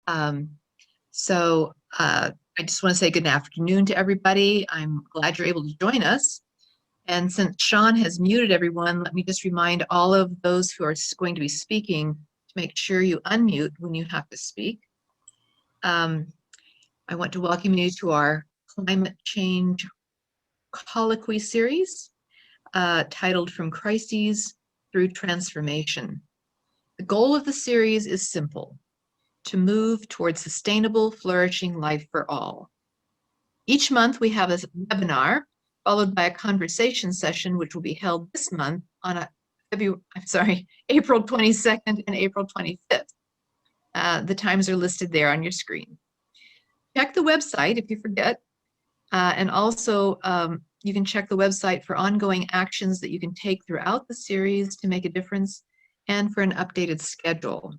I just want to say good afternoon to everybody. I'm glad you're able to join us. And since Sean has muted everyone, let me just remind all of those who are going to be speaking to make sure you unmute when you have to speak. I want to welcome you to our climate change colloquy series titled From Crises Through Transformation. The goal of the series is simple: to move towards sustainable, flourishing life for all. Each month we have a webinar followed by a conversation session, which will be held this month on April 22nd and April 25th. The times are listed there on your screen. Check the website if you forget, and also you can check the website for ongoing actions that you can take throughout the series to make a difference and for an updated schedule.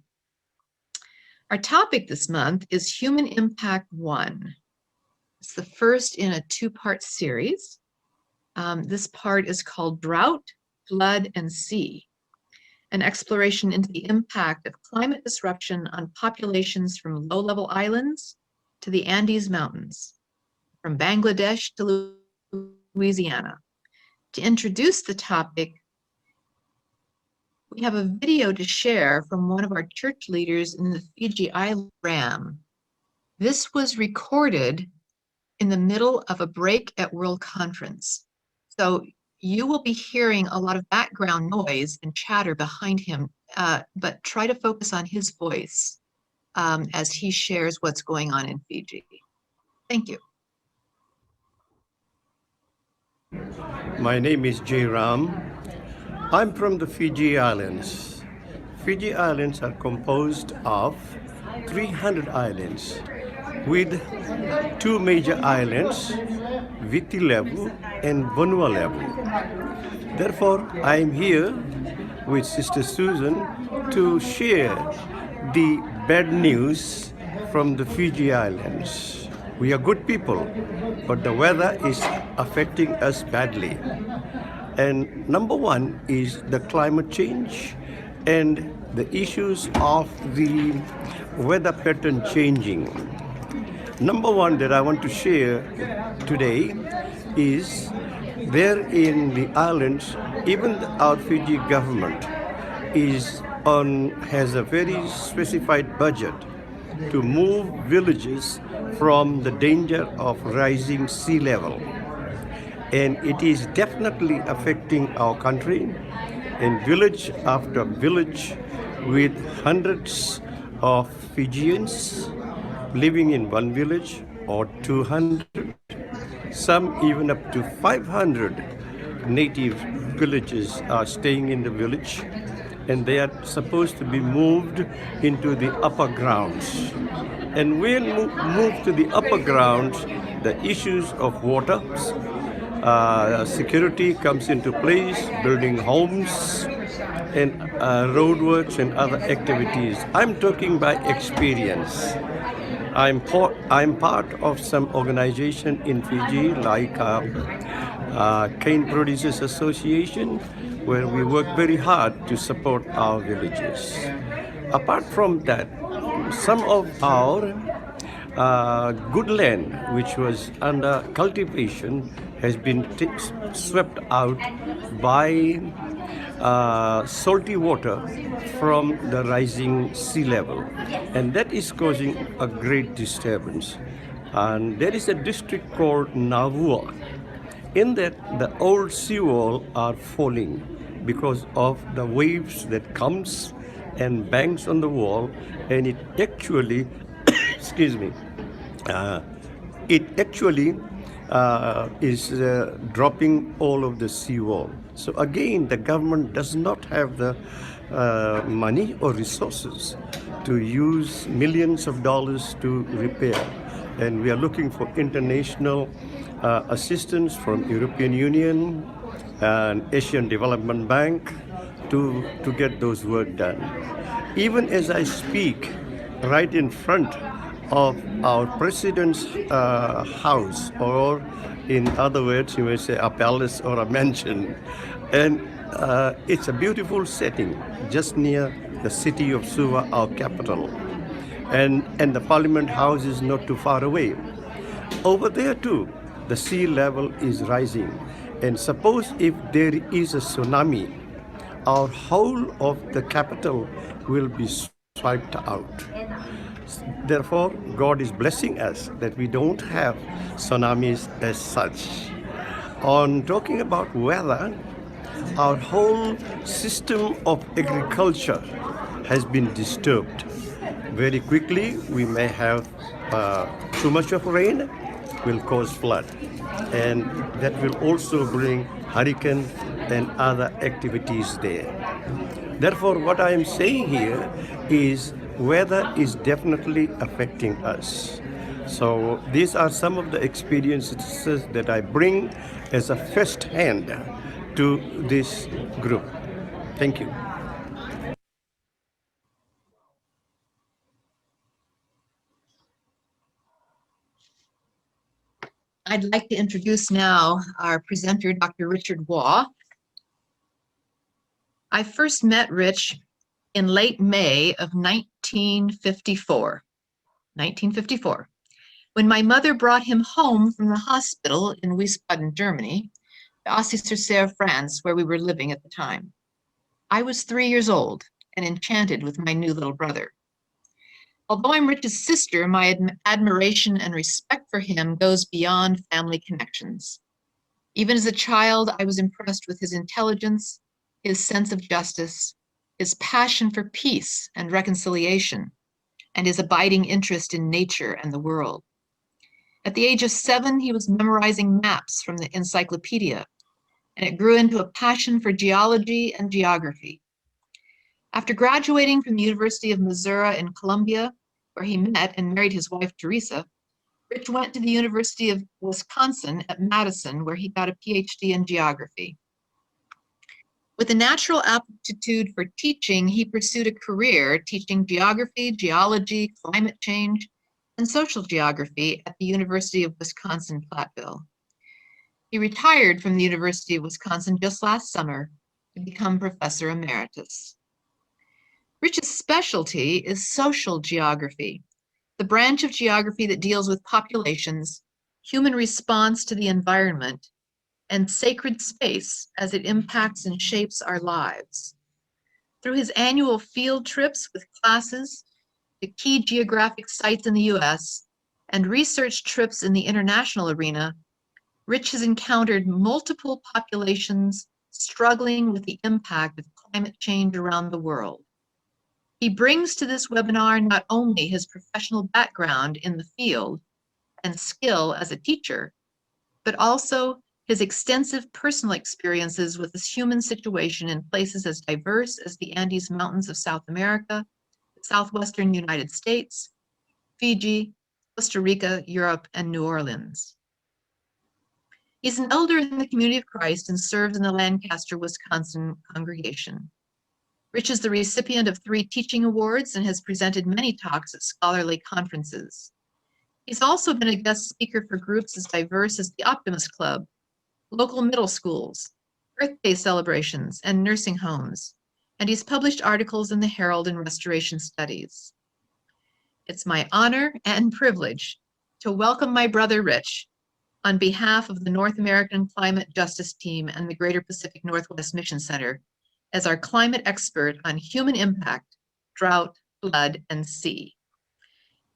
Our topic this month is Human Impact 1. It's the first in a two-part series. This part is called Drought, Flood, and Sea, an exploration into the impact of climate disruption on populations from low-level islands to the Andes Mountains, from Bangladesh to Louisiana. To introduce the topic, we have a video to share from one of our church leaders in the Fiji Island, Ram. This was recorded in the middle of a break at World Conference. So you will be hearing a lot of background noise and chatter behind him, but try to focus on his voice as he shares what's going on in Fiji. Thank you. My name is Jay Ram. I'm from the Fiji Islands. Fiji Islands are composed of 300 islands with two major islands, Viti level and Vanua level. Therefore, I'm here with Sister Susan to share the bad news from the Fiji Islands. We are good people, but the weather is affecting us badly. And number one is the climate change and the issues of the weather pattern changing. Number one that I want to share today is there in the islands, even our Fiji government has a very specified budget to move villages from the danger of rising sea level. And it is definitely affecting our country, and village after village with hundreds of Fijians living in one village or 200, some even up to 500 native villages are staying in the village, and they are supposed to be moved into the upper grounds. And when moved to the upper grounds, the issues of water, security comes into place, building homes and roadworks and other activities. I'm talking by experience. I'm part of some organization in Fiji like Cane Producers Association, where we work very hard to support our villages. Apart from that, some of our good land, which was under cultivation, has been swept out by salty water from the rising sea level, and that is causing a great disturbance. And there is a district called Navua. In that, the old seawall are falling because of the waves that comes and bangs on the wall, and it actually excuse me, is dropping all of the seawall. So again, the government does not have the money or resources to use millions of dollars to repair. And we are looking for international assistance from European Union and Asian Development Bank to get those work done. Even as I speak, right in front of our president's house, or in other words, you may say a palace or a mansion. And it's a beautiful setting just near the city of Suva, our capital. and the Parliament House is not too far away. Over there too, the sea level is rising. And suppose if there is a tsunami, our whole of the capital will be swiped out. Therefore, God is blessing us that we don't have tsunamis as such. On talking about weather, our whole system of agriculture has been disturbed. Very quickly, we may have too much of rain, will cause flood, and that will also bring hurricane and other activities there. Therefore, what I am saying here is weather is definitely affecting us. So these are some of the experiences that I bring as a first hand to this group. Thank you. I'd like to introduce now our presenter, Dr. Richard Waugh. I first met Rich in late May of 1954, when my mother brought him home from the hospital in Wiesbaden, Germany, to Assy-sur-Serre, France, where we were living at the time. I was 3 years old and enchanted with my new little brother. Although I'm Rich's sister, my admiration and respect for him goes beyond family connections. Even as a child, I was impressed with his intelligence, his sense of justice, his passion for peace and reconciliation, and his abiding interest in nature and the world. At the age of 7, he was memorizing maps from the encyclopedia, and it grew into a passion for geology and geography. After graduating from the University of Missouri in Columbia, where he met and married his wife, Teresa, Rich went to the University of Wisconsin at Madison, where he got a PhD in geography. With a natural aptitude for teaching, he pursued a career teaching geography, geology, climate change, and social geography at the University of Wisconsin-Platteville. He retired from the University of Wisconsin just last summer to become Professor Emeritus. Rich's specialty is social geography, the branch of geography that deals with populations, human response to the environment, and sacred space as it impacts and shapes our lives. Through his annual field trips with classes to key geographic sites in the US and research trips in the international arena, Rich has encountered multiple populations struggling with the impact of climate change around the world. He brings to this webinar not only his professional background in the field and skill as a teacher, but also his extensive personal experiences with this human situation in places as diverse as the Andes Mountains of South America, the southwestern United States, Fiji, Costa Rica, Europe, and New Orleans. He's an elder in the Community of Christ and serves in the Lancaster, Wisconsin congregation. Rich is the recipient of 3 teaching awards and has presented many talks at scholarly conferences. He's also been a guest speaker for groups as diverse as the Optimist Club, local middle schools, birthday celebrations, and nursing homes, and he's published articles in the Herald and Restoration Studies. It's my honor and privilege to welcome my brother Rich on behalf of the North American Climate Justice Team and the Greater Pacific Northwest Mission Center as our climate expert on human impact, drought, flood, and sea.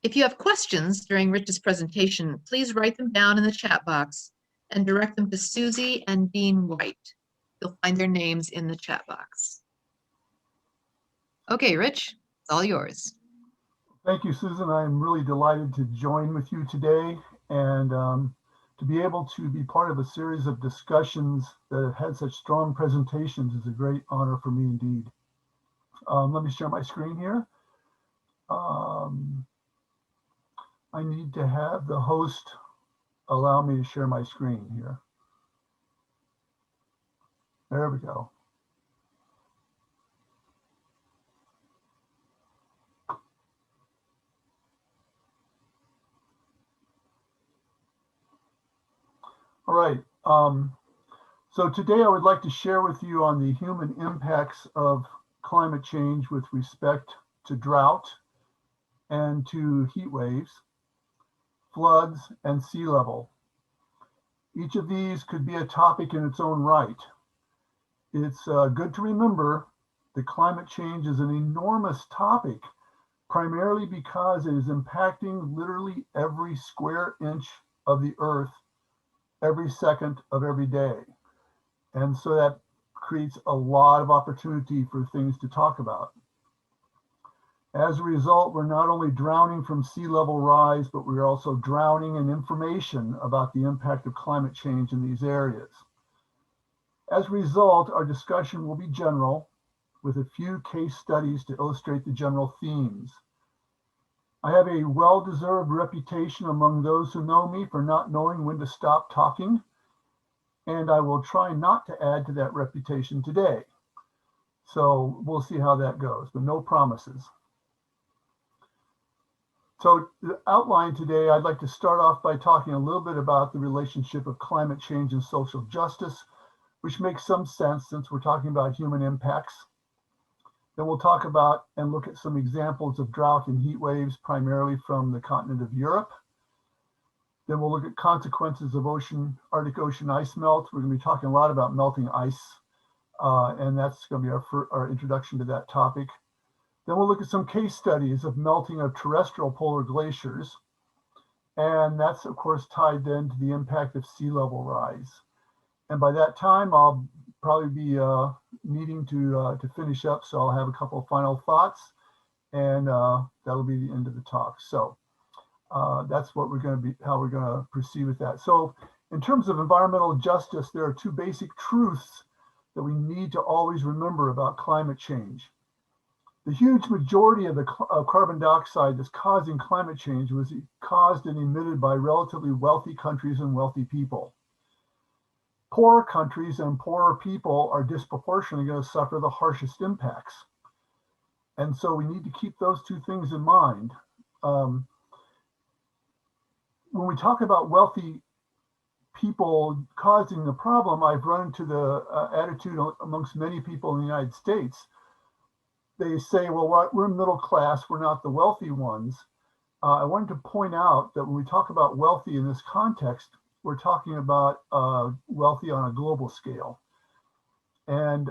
If you have questions during Rich's presentation, please write them down in the chat box and direct them to Susie and Dean White. You'll find their names in the chat box. Okay, Rich, it's all yours. Thank you, Susan. I'm really delighted to join with you today and to be able to be part of a series of discussions that have had such strong presentations is a great honor for me indeed. Let me share my screen here. I need to have the host allow me to share my screen here. There we go. All right. So today I would like to share with you on the human impacts of climate change with respect to drought, and to heat waves, floods, and sea level. Each of these could be a topic in its own right. It's good to remember that climate change is an enormous topic, primarily because it is impacting literally every square inch of the earth every second of every day. And so that creates a lot of opportunity for things to talk about. As a result, we're not only drowning from sea level rise, but we're also drowning in information about the impact of climate change in these areas. As a result, our discussion will be general, with a few case studies to illustrate the general themes. I have a well-deserved reputation among those who know me for not knowing when to stop talking, and I will try not to add to that reputation today. So we'll see how that goes, but no promises. So the outline today, I'd like to start off by talking a little bit about the relationship of climate change and social justice, which makes some sense since we're talking about human impacts. Then we'll talk about and look at some examples of drought and heat waves, primarily from the continent of Europe. Then we'll look at consequences of Arctic Ocean ice melt. We're going to be talking a lot about melting ice, and that's going to be our introduction to that topic. Then we'll look at some case studies of melting of terrestrial polar glaciers. And that's, of course, tied then to the impact of sea level rise. And by that time, I'll probably be needing to finish up. So I'll have a couple of final thoughts, and that'll be the end of the talk. So that's what we're going to be, how we're going to proceed with that. So in terms of environmental justice, there are two basic truths that we need to always remember about climate change. The huge majority of the carbon dioxide that's causing climate change was caused and emitted by relatively wealthy countries and wealthy people. Poorer countries and poorer people are disproportionately going to suffer the harshest impacts. And so we need to keep those two things in mind. When we talk about wealthy people causing the problem, I've run into the attitude amongst many people in the United States. They say, well, we're middle class, we're not the wealthy ones. I wanted to point out that when we talk about wealthy in this context, we're talking about wealthy on a global scale. And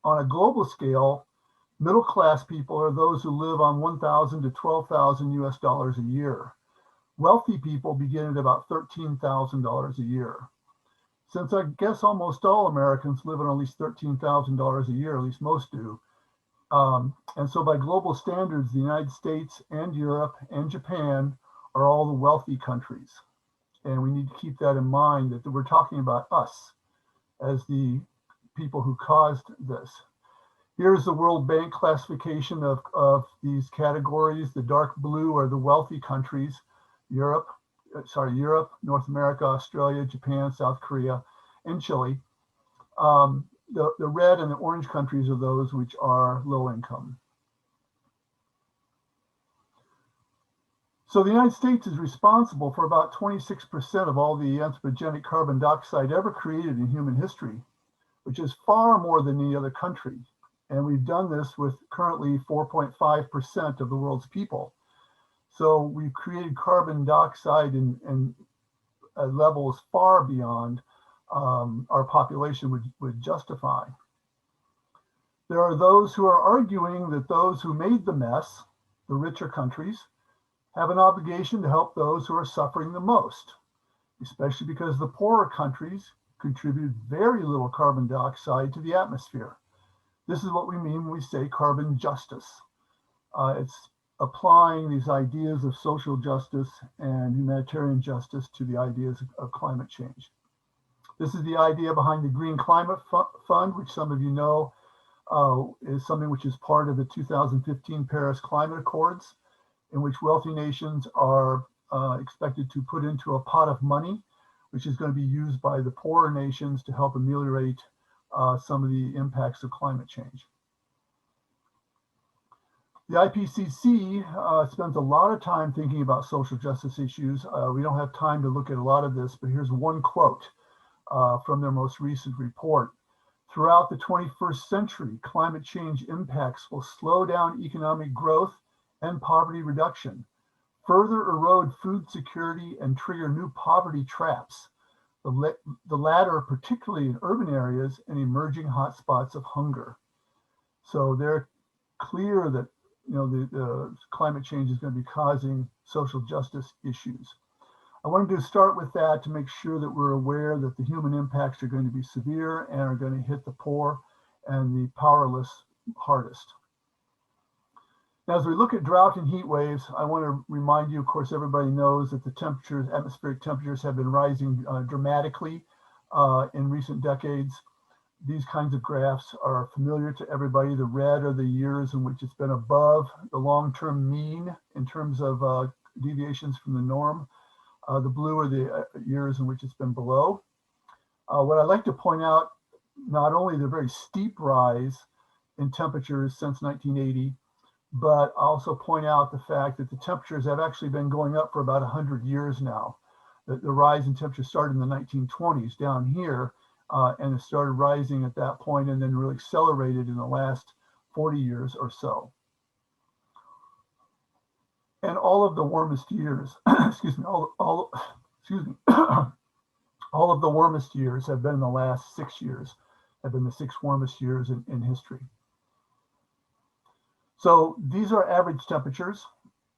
on a global scale, middle class people are those who live on $1,000 to $12,000 US a year. Wealthy people begin at about $13,000 a year. Since I guess almost all Americans live on at least $13,000 a year, at least most do. And so by global standards, the United States and Europe and Japan are all the wealthy countries. And we need to keep that in mind, that we're talking about us as the people who caused this. Here's the World Bank classification of these categories. The dark blue are the wealthy countries, Europe, North America, Australia, Japan, South Korea, and Chile. The red and the orange countries are those which are low income. So the United States is responsible for about 26% of all the anthropogenic carbon dioxide ever created in human history, which is far more than any other country. And we've done this with currently 4.5% of the world's people. So we've created carbon dioxide in levels far beyond our population would justify. There are those who are arguing that those who made the mess, the richer countries, have an obligation to help those who are suffering the most, especially because the poorer countries contribute very little carbon dioxide to the atmosphere. This is what we mean when we say carbon justice. It's applying these ideas of social justice and humanitarian justice to the ideas of climate change. This is the idea behind the Green Climate Fund, which some of you know is something which is part of the 2015 Paris Climate Accords, in which wealthy nations are expected to put into a pot of money, which is going to be used by the poorer nations to help ameliorate some of the impacts of climate change. The IPCC spends a lot of time thinking about social justice issues. We don't have time to look at a lot of this, but here's one quote from their most recent report. Throughout the 21st century, climate change impacts will slow down economic growth and poverty reduction, further erode food security and trigger new poverty traps, the latter particularly in urban areas and emerging hotspots of hunger. So they're clear that the climate change is going to be causing social justice issues. I wanted to start with that to make sure that we're aware that the human impacts are going to be severe and are going to hit the poor and the powerless hardest. Now, as we look at drought and heat waves, I want to remind you, of course, everybody knows that the temperatures, atmospheric temperatures have been rising dramatically in recent decades. These kinds of graphs are familiar to everybody. The red are the years in which it's been above the long-term mean in terms of deviations from the norm. The blue are the years in which it's been below. What I'd like to point out, not only the very steep rise in temperatures since 1980, but also point out the fact that the temperatures have actually been going up for about 100 years now. The rise in temperature started in the 1920s down here, and it started rising at that point and then really accelerated in the last 40 years or so. And all of the warmest years, excuse me, all of the warmest years have been the last 6 years, have been the 6 warmest years in history. So these are average temperatures,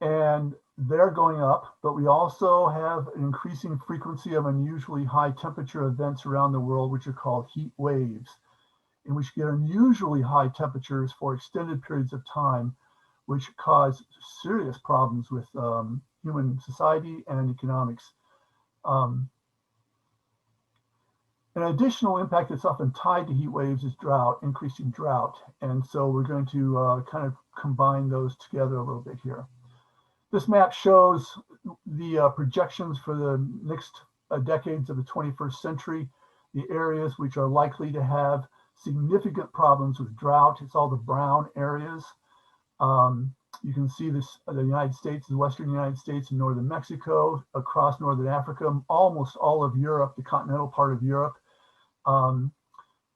and they're going up, but we also have an increasing frequency of unusually high temperature events around the world, which are called heat waves, in which get unusually high temperatures for extended periods of time, which cause serious problems with human society and economics. An additional impact that's often tied to heat waves is drought, increasing drought. And so we're going to kind of combine those together a little bit here. This map shows the projections for the next decades of the 21st century, the areas which are likely to have significant problems with drought. It's all the brown areas. You can see this, the United States, the Western United States and Northern Mexico, across Northern Africa, almost all of Europe, the continental part of Europe,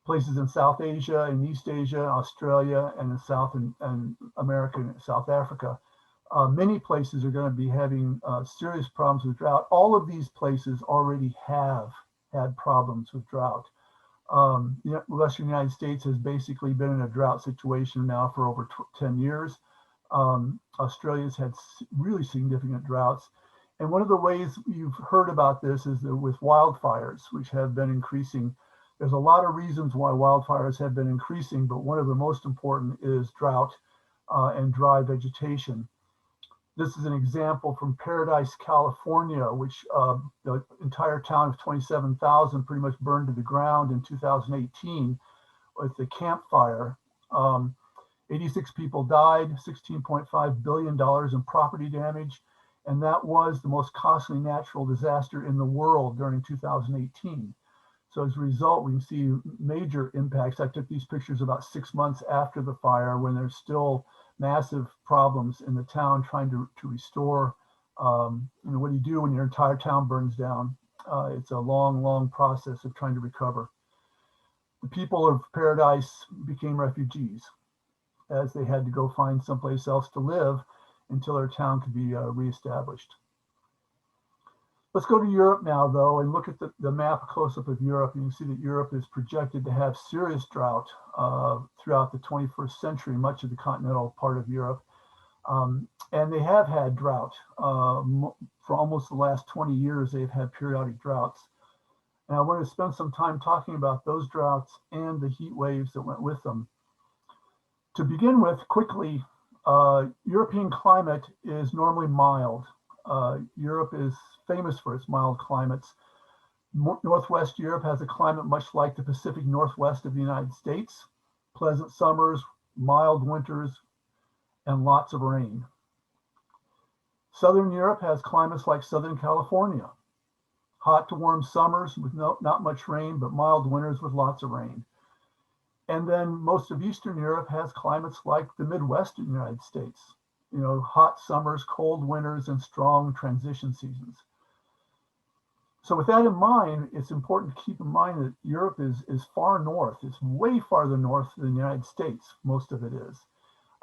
places in South Asia and East Asia, Australia, and in South and America and South Africa. Many places are going to be having serious problems with drought. All of these places already have had problems with drought. The Western United States has basically been in a drought situation now for over 10 years. Australia's had really significant droughts. And one of the ways you've heard about this is that with wildfires, which have been increasing. There's a lot of reasons why wildfires have been increasing, but one of the most important is drought and dry vegetation. This is an example from Paradise, California, which the entire town of 27,000 pretty much burned to the ground in 2018 with the Camp Fire. 86 people died, $16.5 billion in property damage, and that was the most costly natural disaster in the world during 2018. So as a result, we can see major impacts. I took these pictures about 6 months after the fire when there's still massive problems in the town trying to restore. What do you do when your entire town burns down? It's a long, long process of trying to recover. The people of Paradise became refugees as they had to go find someplace else to live until their town could be reestablished. Let's go to Europe now, though, and look at the map, a close-up of Europe. And you can see that Europe is projected to have serious drought throughout the 21st century, much of the continental part of Europe. And they have had drought. For almost the last 20 years, they've had periodic droughts. And I want to spend some time talking about those droughts and the heat waves that went with them. To begin with, quickly, European climate is normally mild. Europe is famous for its mild climates. Northwest Europe has a climate much like the Pacific Northwest of the United States. Pleasant summers, mild winters, and lots of rain. Southern Europe has climates like Southern California. Hot to warm summers with not much rain, but mild winters with lots of rain. And then most of Eastern Europe has climates like the Midwestern United States. Hot summers, cold winters, and strong transition seasons. So with that in mind, it's important to keep in mind that Europe is far north. It's way farther north than the United States, most of it is.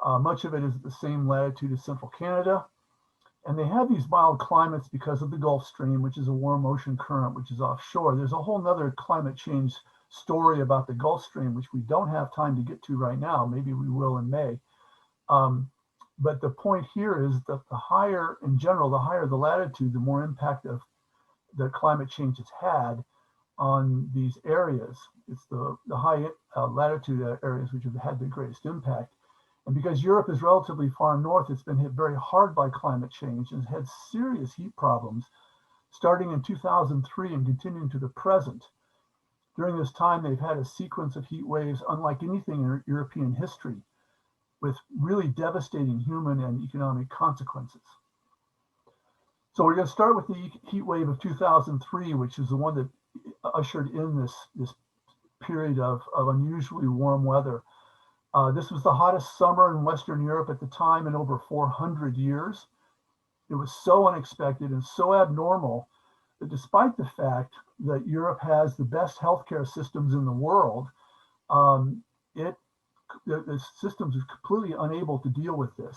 Much of it is at the same latitude as central Canada. And they have these mild climates because of the Gulf Stream, which is a warm ocean current, which is offshore. There's a whole nother climate change story about the Gulf Stream, which we don't have time to get to right now. Maybe we will in May. But the point here is that the higher, in general, the higher the latitude, the more impact of the climate change has had on these areas. It's the high latitude areas which have had the greatest impact. And because Europe is relatively far north, it's been hit very hard by climate change and has had serious heat problems starting in 2003 and continuing to the present. During this time, they've had a sequence of heat waves unlike anything in European history, with really devastating human and economic consequences. So we're going to start with the heat wave of 2003, which is the one that ushered in this period of unusually warm weather. This was the hottest summer in Western Europe at the time in over 400 years. It was so unexpected and so abnormal that despite the fact that Europe has the best healthcare systems in the world, the systems are completely unable to deal with this.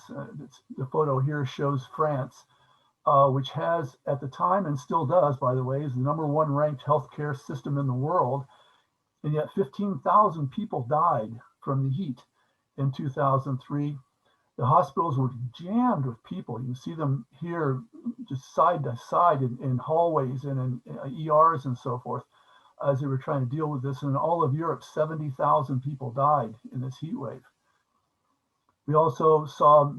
The photo here shows France, which has at the time, and still does, by the way, is the #1 ranked healthcare system in the world. And yet 15,000 people died from the heat in 2003. The hospitals were jammed with people. You can see them here just side to side in hallways and in ERs and so forth as they were trying to deal with this. And in all of Europe, 70,000 people died in this heat wave. We also saw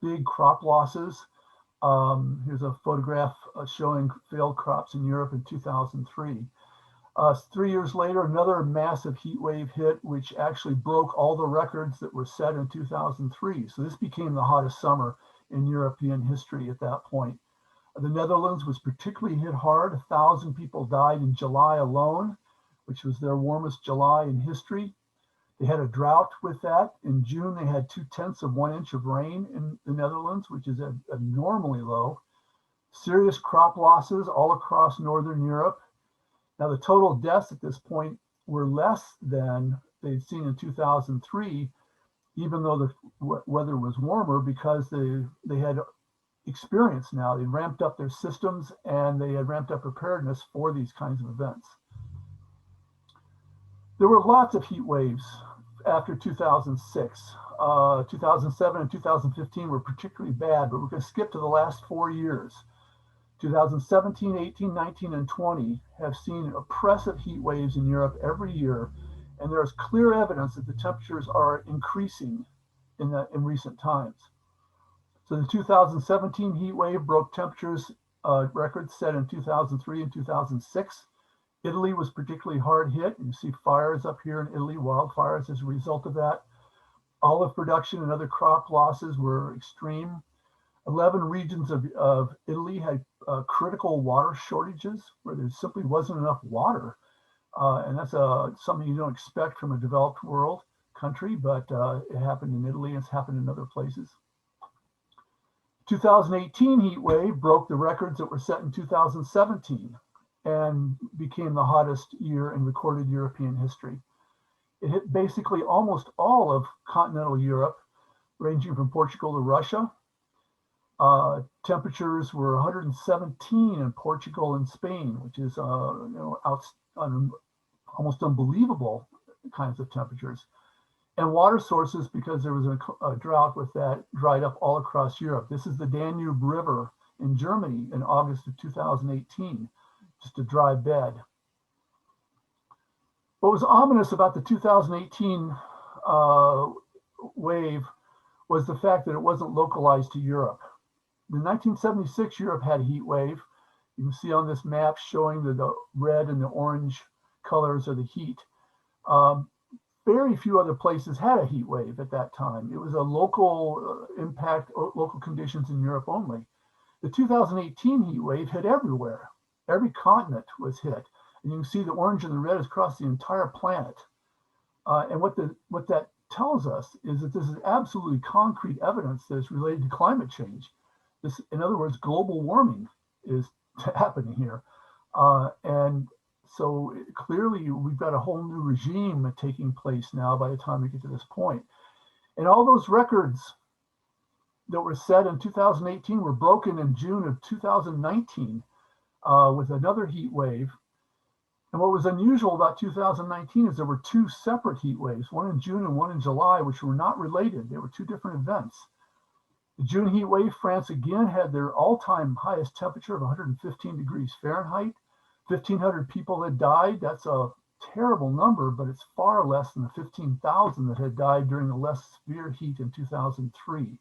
big crop losses. Here's a photograph showing failed crops in Europe in 2003. 3 years later, another massive heat wave hit, which actually broke all the records that were set in 2003. So this became the hottest summer in European history at that point. The Netherlands was particularly hit hard. 1,000 people died in July alone, which was their warmest July in history. They had a drought with that. In June, they had 0.2 of 1 inch of rain in the Netherlands, which is abnormally low. Serious crop losses all across Northern Europe. Now, the total deaths at this point were less than they'd seen in 2003, even though the weather was warmer, because they had experience now. They ramped up their systems and they had ramped up preparedness for these kinds of events. There were lots of heat waves after 2006. 2007 and 2015 were particularly bad, but we're going to skip to the last 4 years. 2017, 18, 19, and 20 have seen oppressive heat waves in Europe every year, and there is clear evidence that the temperatures are increasing in recent times. So the 2017 heat wave broke temperatures records set in 2003 and 2006. Italy was particularly hard hit. You see fires up here in Italy, wildfires as a result of that. Olive production and other crop losses were extreme. 11 regions of Italy had critical water shortages where there simply wasn't enough water. And that's something you don't expect from a developed world country, but it happened in Italy and it's happened in other places. 2018 heat wave broke the records that were set in 2017 and became the hottest year in recorded European history. It hit basically almost all of continental Europe, ranging from Portugal to Russia. Temperatures were 117 in Portugal and Spain, which is almost unbelievable kinds of temperatures. And water sources, because there was a drought with that, dried up all across Europe. This is the Danube River in Germany in August of 2018, just a dry bed. What was ominous about the 2018 wave was the fact that it wasn't localized to Europe. In 1976, Europe had a heat wave. You can see on this map showing the red and the orange colors of the heat. Very few other places had a heat wave at that time. It was a local impact, local conditions in Europe only. The 2018 heat wave hit everywhere. Every continent was hit. And you can see the orange and the red is across the entire planet. And what that tells us is that this is absolutely concrete evidence that it's related to climate change. This, in other words, global warming is happening here. And so clearly we've got a whole new regime taking place now by the time we get to this point. And all those records that were set in 2018 were broken in June of 2019 with another heat wave. And what was unusual about 2019 is there were two separate heat waves, one in June and one in July, which were not related. They were two different events. The June heat wave, France again had their all-time highest temperature of 115 degrees Fahrenheit. 1,500 people had died. That's a terrible number, but it's far less than the 15,000 that had died during the less severe heat in 2003.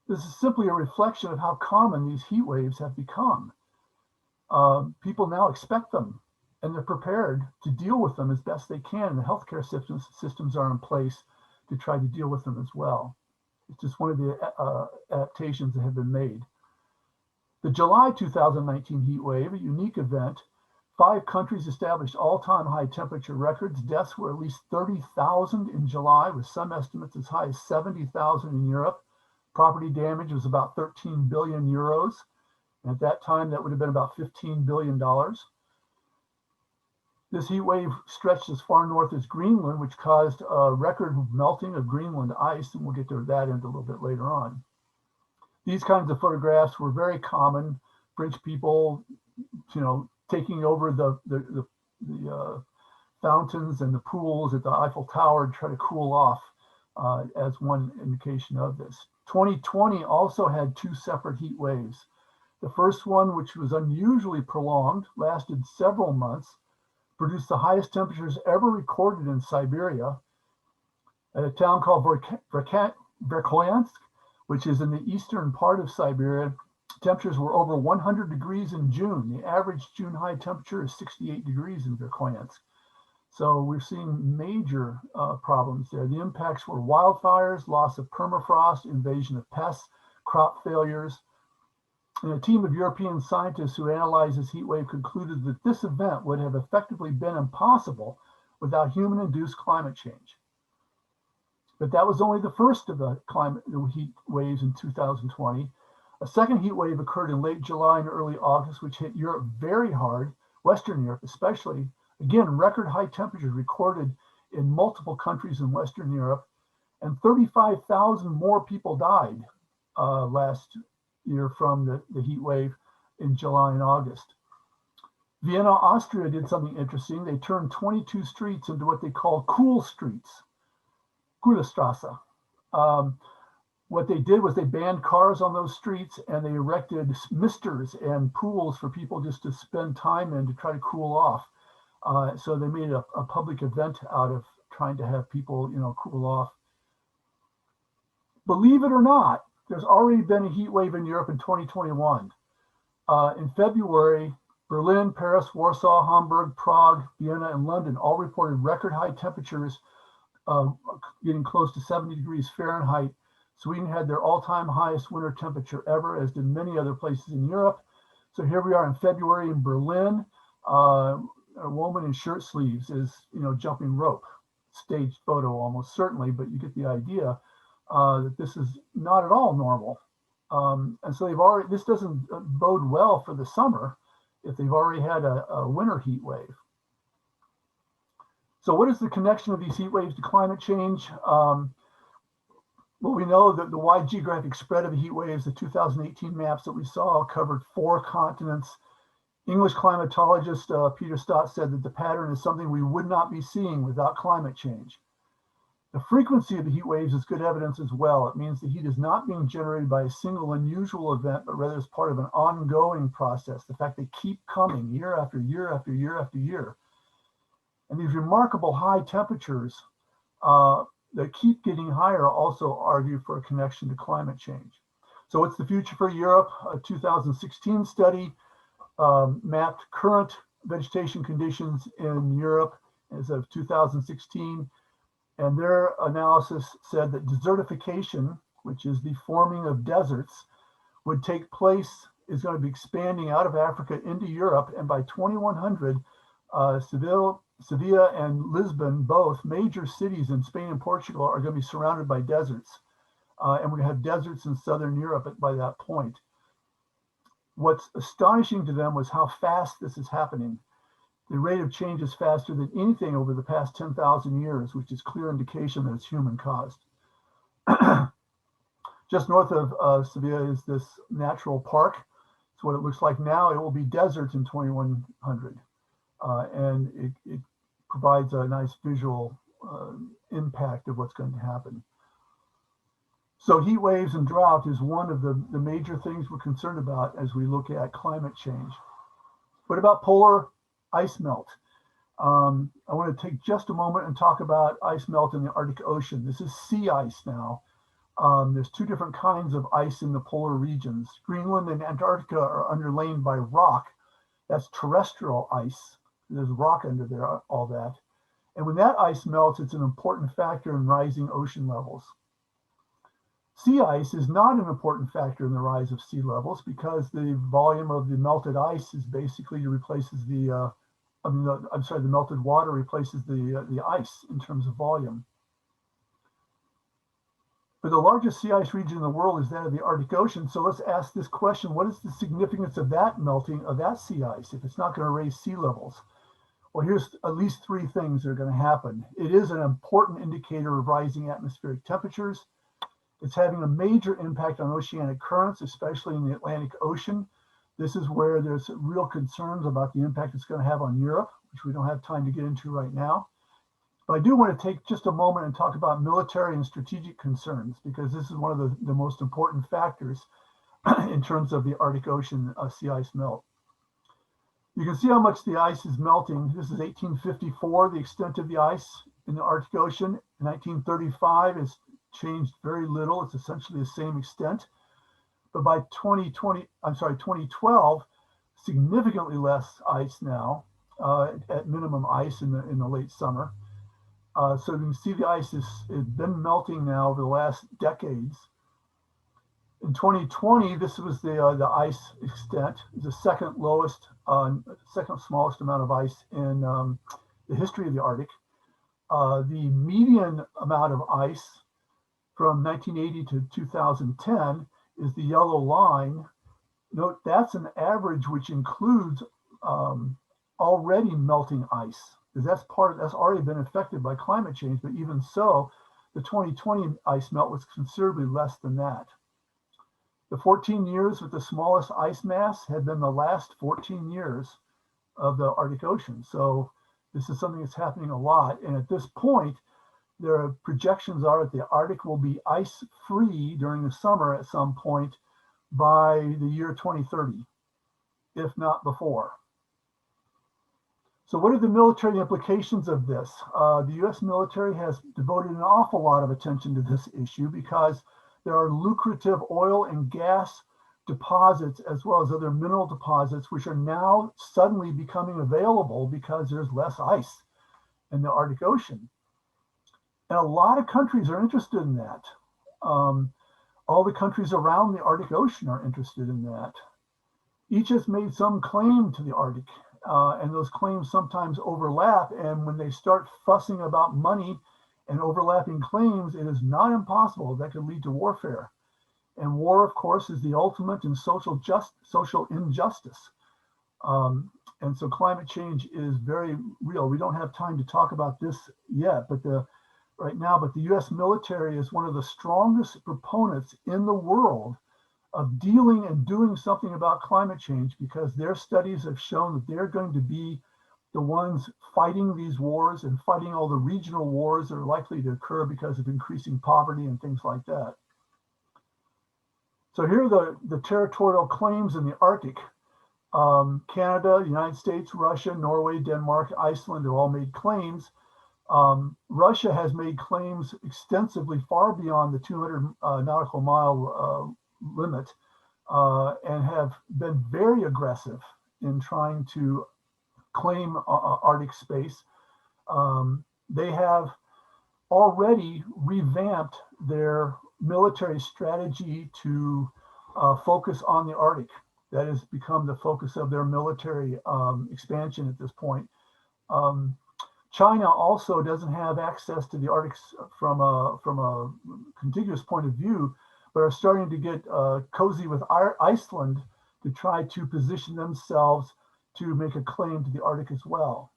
This is simply a reflection of how common these heat waves have become. People now expect them, and they're prepared to deal with them as best they can. The healthcare systems are in place to try to deal with them as well. It's just one of the adaptations that have been made. The July 2019 heat wave, a unique event. 5 countries established all-time high temperature records. Deaths were at least 30,000 in July, with some estimates as high as 70,000 in Europe. Property damage was about 13 billion euros. At that time, that would have been about $15 billion. This heat wave stretched as far north as Greenland, which caused a record melting of Greenland ice, and we'll get to that end a little bit later on. These kinds of photographs were very common. French people, taking over the fountains and the pools at the Eiffel Tower to try to cool off as one indication of this. 2020 also had 2 separate heat waves. The first one, which was unusually prolonged, lasted several months, produced the highest temperatures ever recorded in Siberia at a town called Verkhoyansk, which is in the eastern part of Siberia. Temperatures were over 100 degrees in June. The average June high temperature is 68 degrees in Verkhoyansk. So we're seeing major problems there. The impacts were wildfires, loss of permafrost, invasion of pests, crop failures. And a team of European scientists who analyzed this heat wave concluded that this event would have effectively been impossible without human-induced climate change. But that was only the first of the heat waves in 2020. A second heat wave occurred in late July and early August, which hit Europe very hard, Western Europe especially. Again, record high temperatures recorded in multiple countries in Western Europe, and 35,000 more people died last year from the heat wave in July and August. Vienna, Austria did something interesting. They turned 22 streets into what they call cool streets, Kühlstraße. What they did was they banned cars on those streets, and they erected misters and pools for people just to spend time in to try to cool off. So they made a public event out of trying to have people, cool off. Believe it or not, there's already been a heat wave in Europe in 2021. In February, Berlin, Paris, Warsaw, Hamburg, Prague, Vienna, and London all reported record high temperatures, getting close to 70 degrees Fahrenheit. Sweden had their all-time highest winter temperature ever, as did many other places in Europe. So here we are in February in Berlin. A woman in shirt sleeves is, jumping rope. Staged photo almost certainly, but you get the idea. That this is not at all normal. And so this doesn't bode well for the summer if they've already had a winter heat wave. So what is the connection of these heat waves to climate change? Well, we know that the wide geographic spread of the heat waves, the 2018 maps that we saw covered 4 continents. English climatologist Peter Stott said that the pattern is something we would not be seeing without climate change. The frequency of the heat waves is good evidence as well. It means the heat is not being generated by a single unusual event, but rather as part of an ongoing process. The fact they keep coming year after year after year after year. And these remarkable high temperatures that keep getting higher also argue for a connection to climate change. So what's the future for Europe? A 2016 study mapped current vegetation conditions in Europe as of 2016. And their analysis said that desertification, which is the forming of deserts, would take place, is going to be expanding out of Africa into Europe. And by 2100, Sevilla and Lisbon, both major cities in Spain and Portugal, are going to be surrounded by deserts. And we're going to have deserts in Southern Europe by that point. What's astonishing to them was how fast this is happening. The rate of change is faster than anything over the past 10,000 years, which is clear indication that it's human caused. Just north of Sevilla is this natural park. It's what it looks like now. It will be desert in 2100. And it provides a nice visual impact of what's going to happen. So heat waves and drought is one of the major things we're concerned about as we look at climate change. What about polar ice melt? I want to take just a moment and talk about ice melt in the Arctic Ocean. This is sea ice now. There's two different kinds of ice in the polar regions. Greenland and Antarctica are underlain by rock. That's terrestrial ice. There's rock under there, all that. And when that ice melts, it's an important factor in rising ocean levels. Sea ice is not an important factor in the rise of sea levels because the volume of the melted ice is basically replaces the melted water replaces the ice in terms of volume. But the largest sea ice region in the world is that of the Arctic Ocean. So let's ask this question: what is the significance of that melting of that sea ice if it's not going to raise sea levels? Well, here's at least three things that are going to happen. It is an important indicator of rising atmospheric temperatures. It's having a major impact on oceanic currents, especially in the Atlantic Ocean. This is where there's real concerns about the impact it's going to have on Europe, which we don't have time to get into right now. But I do want to take just a moment and talk about military and strategic concerns, because this is one of the most important factors in terms of the Arctic Ocean sea ice melt. You can see how much the ice is melting. This is 1854, the extent of the ice in the Arctic Ocean. In 1935, it's changed very little. It's essentially the same extent. But by 2012, significantly less ice now, at minimum ice in the late summer. So you can see the ice has been melting now over the last decades. In 2020, this was the ice extent, the second smallest amount of ice in the history of the Arctic. The median amount of ice from 1980 to 2010 is the yellow line. Note that's an average which includes already melting ice, because that's already been affected by climate change. But even so, the 2020 ice melt was considerably less than that. The 14 years with the smallest ice mass had been the last 14 years of the Arctic Ocean. So this is something that's happening a lot. And at this point, projections are that the Arctic will be ice-free during the summer at some point by the year 2030, if not before. So what are the military implications of this? The US military has devoted an awful lot of attention to this issue because there are lucrative oil and gas deposits as well as other mineral deposits which are now suddenly becoming available because there's less ice in the Arctic Ocean. And a lot of countries are interested in that. All the countries around the Arctic Ocean are interested in that. Each has made some claim to the Arctic, and those claims sometimes overlap. And when they start fussing about money and overlapping claims, it is not impossible that could lead to warfare. And war, of course, is the ultimate in social injustice. And so climate change is very real. We don't have time to talk about this yet, but right now, but the US military is one of the strongest proponents in the world of dealing and doing something about climate change, because their studies have shown that they're going to be the ones fighting these wars and fighting all the regional wars that are likely to occur because of increasing poverty and things like that. So here are the territorial claims in the Arctic. Canada, the United States, Russia, Norway, Denmark, Iceland have all made claims. Russia has made claims extensively far beyond the 200 nautical mile limit and have been very aggressive in trying to claim Arctic space. They have already revamped their military strategy to focus on the Arctic. That has become the focus of their military expansion at this point. China also doesn't have access to the Arctic from a contiguous point of view, but are starting to get cozy with Iceland to try to position themselves to make a claim to the Arctic as well,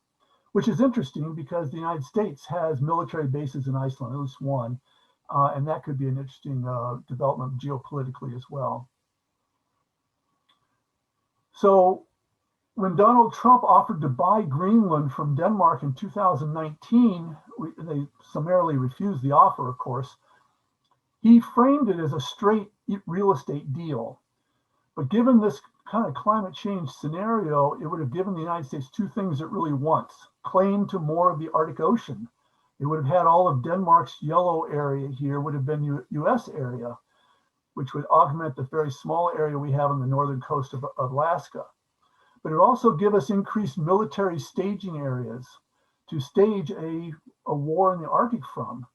which is interesting because the United States has military bases in Iceland, at least one, and that could be an interesting development geopolitically as well. So when Donald Trump offered to buy Greenland from Denmark in 2019, they summarily refused the offer, of course. He framed it as a straight real estate deal. But given this kind of climate change scenario, it would have given the United States two things it really wants: claim to more of the Arctic Ocean. It would have had all of Denmark's yellow area here would have been US area, which would augment the very small area we have on the northern coast of Alaska. But it would also give us increased military staging areas to stage a war in the Arctic from.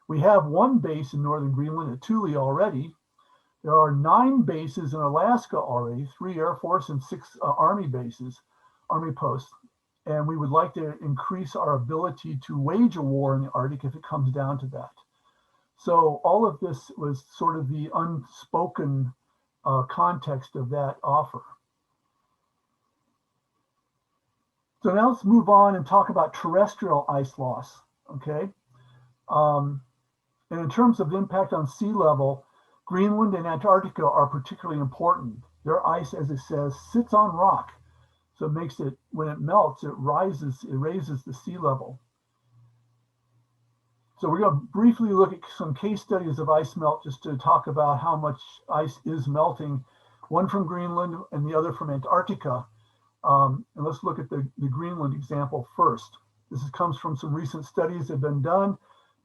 We have one base in northern Greenland at Thule already. There are 9 bases in Alaska already, 3 Air Force and 6 Army bases, Army posts. And we would like to increase our ability to wage a war in the Arctic if it comes down to that. So all of this was sort of the unspoken context of that offer. So now let's move on and talk about terrestrial ice loss, okay? And in terms of the impact on sea level, Greenland and Antarctica are particularly important. Their ice, as it says, sits on rock. So it makes it, when it melts, it raises the sea level. So we're going to briefly look at some case studies of ice melt just to talk about how much ice is melting, one from Greenland and the other from Antarctica. And let's look at the Greenland example first. This comes from some recent studies that have been done,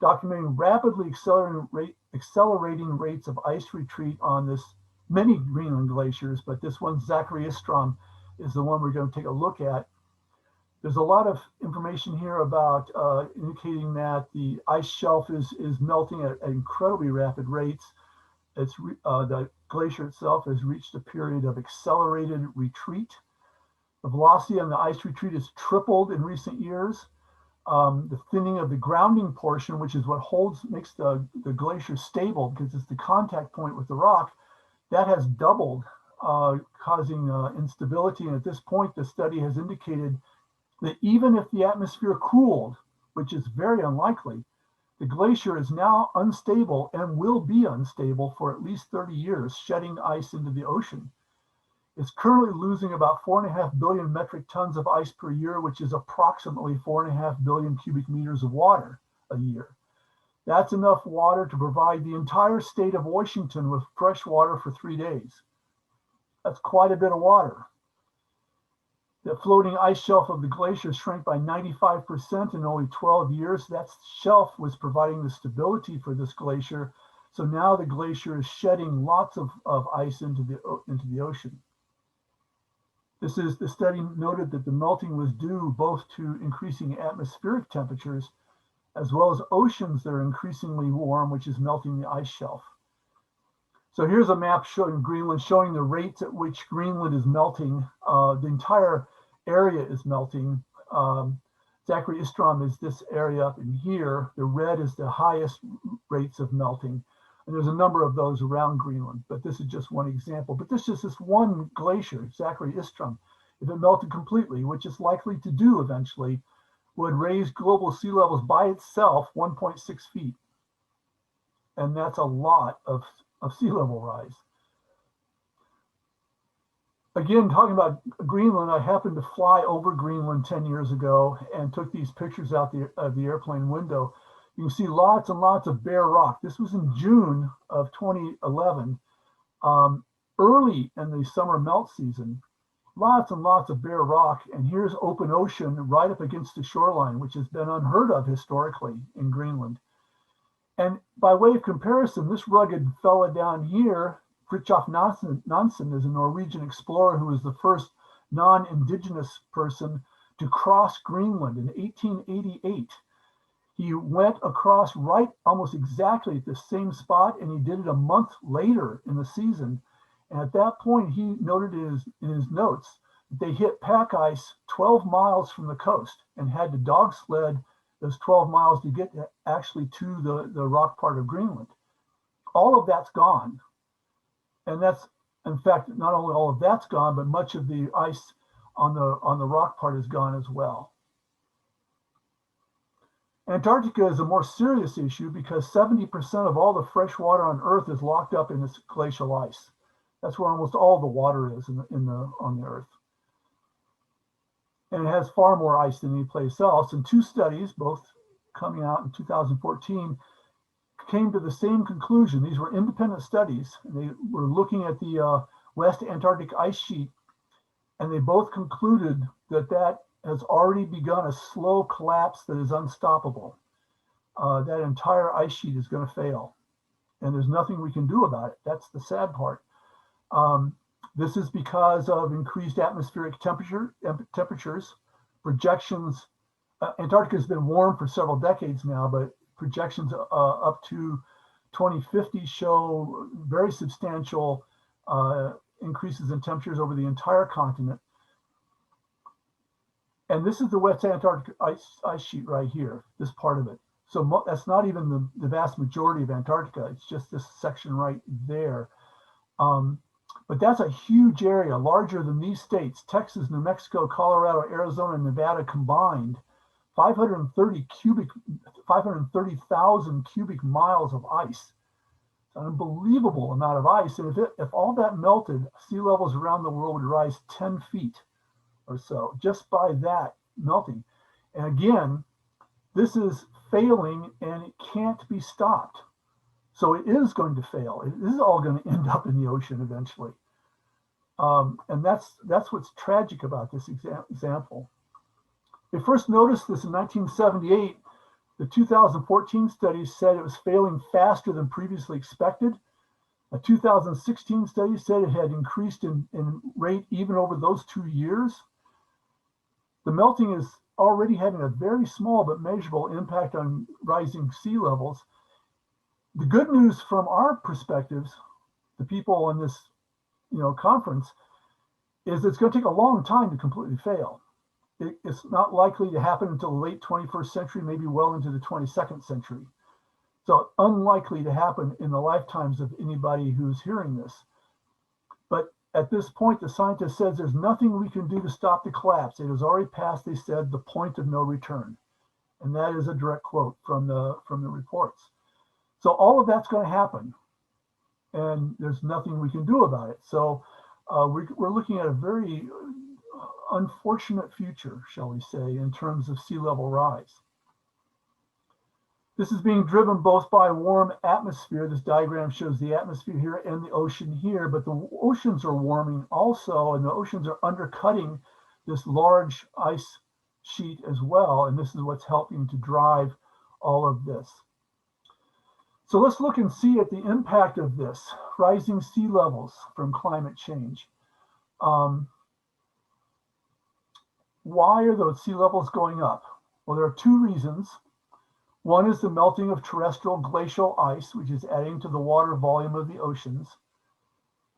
documenting rapidly accelerating rates of ice retreat on this many Greenland glaciers, but this one, Zachary Istrom, is the one we're going to take a look at. There's a lot of information here about indicating that the ice shelf is melting at incredibly rapid rates. The glacier itself has reached a period of accelerated retreat. The velocity on the ice retreat has tripled in recent years. The thinning of the grounding portion, which is what makes the glacier stable because it's the contact point with the rock, that has doubled, causing instability. And at this point, the study has indicated that even if the atmosphere cooled, which is very unlikely, the glacier is now unstable and will be unstable for at least 30 years, shedding ice into the ocean. It's currently losing about 4.5 billion metric tons of ice per year, which is approximately 4.5 billion cubic meters of water a year. That's enough water to provide the entire state of Washington with fresh water for 3 days. That's quite a bit of water. The floating ice shelf of the glacier shrank by 95% in only 12 years. That shelf was providing the stability for this glacier. So now the glacier is shedding lots of ice into the ocean. The study noted that the melting was due both to increasing atmospheric temperatures as well as oceans that are increasingly warm, which is melting the ice shelf. So here's a map showing Greenland, showing the rates at which Greenland is melting. The entire area is melting. Zachary Istrom is this area up in here. The red is the highest rates of melting. And there's a number of those around Greenland, but this is just one example. But this is this one glacier, Zachary Istrom. If it melted completely, which it's likely to do eventually, would raise global sea levels by itself 1.6 feet. And that's a lot of sea level rise. Again, talking about Greenland, I happened to fly over Greenland 10 years ago and took these pictures out of the airplane window. You can see lots and lots of bare rock. This was in June of 2011, early in the summer melt season. Lots and lots of bare rock. And here's open ocean right up against the shoreline, which has been unheard of historically in Greenland. And by way of comparison, this rugged fella down here, Fridtjof Nansen, is a Norwegian explorer who was the first non-indigenous person to cross Greenland in 1888. He went across right almost exactly at the same spot, and he did it a month later in the season. And at that point, he noted in his notes that they hit pack ice 12 miles from the coast and had to dog sled those 12 miles to get actually to the rock part of Greenland. All of that's gone. And that's, in fact, not only all of that's gone, but much of the ice on the rock part is gone as well. Antarctica is a more serious issue because 70% of all the fresh water on Earth is locked up in this glacial ice. That's where almost all the water is on the Earth. And it has far more ice than any place else. And two studies, both coming out in 2014, came to the same conclusion. These were independent studies. And they were looking at the West Antarctic ice sheet, and they both concluded that that has already begun a slow collapse that is unstoppable. That entire ice sheet is going to fail, and there's nothing we can do about it. That's the sad part. This is because of increased atmospheric temperatures. Projections, Antarctica has been warm for several decades now, but projections up to 2050 show very substantial increases in temperatures over the entire continent. And this is the West Antarctic ice sheet right here, this part of it. So that's not even the vast majority of Antarctica. It's just this section right there. But that's a huge area, larger than these states: Texas, New Mexico, Colorado, Arizona, and Nevada combined. 530,000 cubic miles of ice. It's an unbelievable amount of ice. And if all that melted, sea levels around the world would rise 10 feet or so just by that melting. And again, this is failing and it can't be stopped. So it is going to fail. This is all going to end up in the ocean eventually. And that's what's tragic about this example. They first noticed this in 1978. The 2014 study said it was failing faster than previously expected. A 2016 study said it had increased in rate even over those 2 years. The melting is already having a very small but measurable impact on rising sea levels. The good news from our perspectives, the people on this conference, is it's going to take a long time to completely fail. It's not likely to happen until the late 21st century, maybe well into the 22nd century. So unlikely to happen in the lifetimes of anybody who's hearing this. But at this point, the scientist says there's nothing we can do to stop the collapse. It has already passed, they said, the point of no return. And that is a direct quote from the reports. So all of that's going to happen, and there's nothing we can do about it. So we're looking at a very unfortunate future, shall we say, in terms of sea level rise. This is being driven both by warm atmosphere. This diagram shows the atmosphere here and the ocean here, but the oceans are warming also, and the oceans are undercutting this large ice sheet as well, and this is what's helping to drive all of this. So let's look and see at the impact of this, rising sea levels from climate change. Why are those sea levels going up? Well, there are two reasons. One is the melting of terrestrial glacial ice, which is adding to the water volume of the oceans.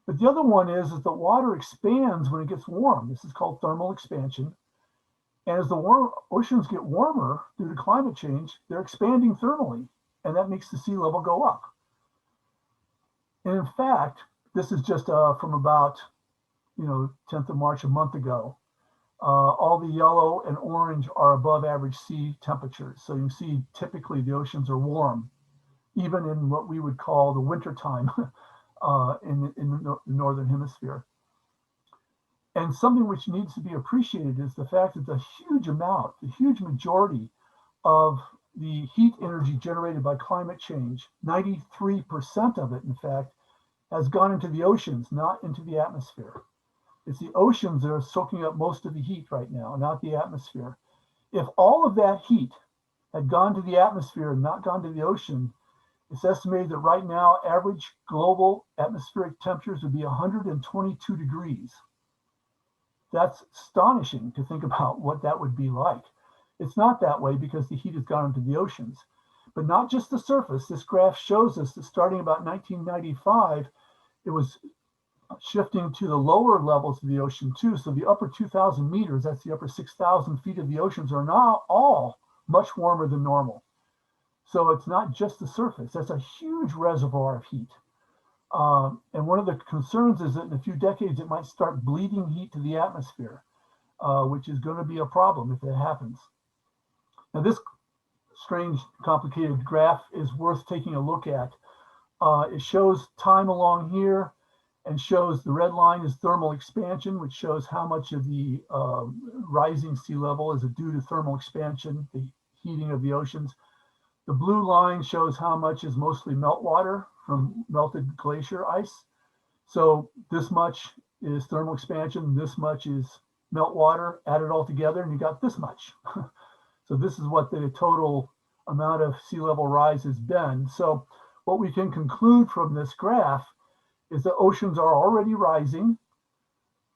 But the other one is that water expands when it gets warm. This is called thermal expansion. And as the oceans get warmer due to climate change, they're expanding thermally, and that makes the sea level go up. And in fact, this is just from about 10th of March, a month ago. All the yellow and orange are above average sea temperatures. So you can see typically the oceans are warm, even in what we would call the wintertime in the northern hemisphere. And something which needs to be appreciated is the fact that the huge majority of the heat energy generated by climate change, 93% of it, in fact, has gone into the oceans, not into the atmosphere. It's the oceans that are soaking up most of the heat right now, not the atmosphere. If all of that heat had gone to the atmosphere and not gone to the ocean, it's estimated that right now average global atmospheric temperatures would be 122 degrees. That's astonishing to think about what that would be like. It's not that way because the heat has gone into the oceans, but not just the surface. This graph shows us that starting about 1995, it was shifting to the lower levels of the ocean too. So the upper 2,000 meters, that's the upper 6,000 feet of the oceans, are now all much warmer than normal. So it's not just the surface. That's a huge reservoir of heat. And one of the concerns is that in a few decades, it might start bleeding heat to the atmosphere. which is going to be a problem if it happens. Now, this strange, complicated graph is worth taking a look at. It shows time along here and shows the red line is thermal expansion, which shows how much of the rising sea level is due to thermal expansion, the heating of the oceans. The blue line shows how much is mostly meltwater from melted glacier ice. So this much is thermal expansion, this much is meltwater, add it all together, and you got this much. So this is what the total amount of sea level rise has been. So what we can conclude from this graph is that oceans are already rising,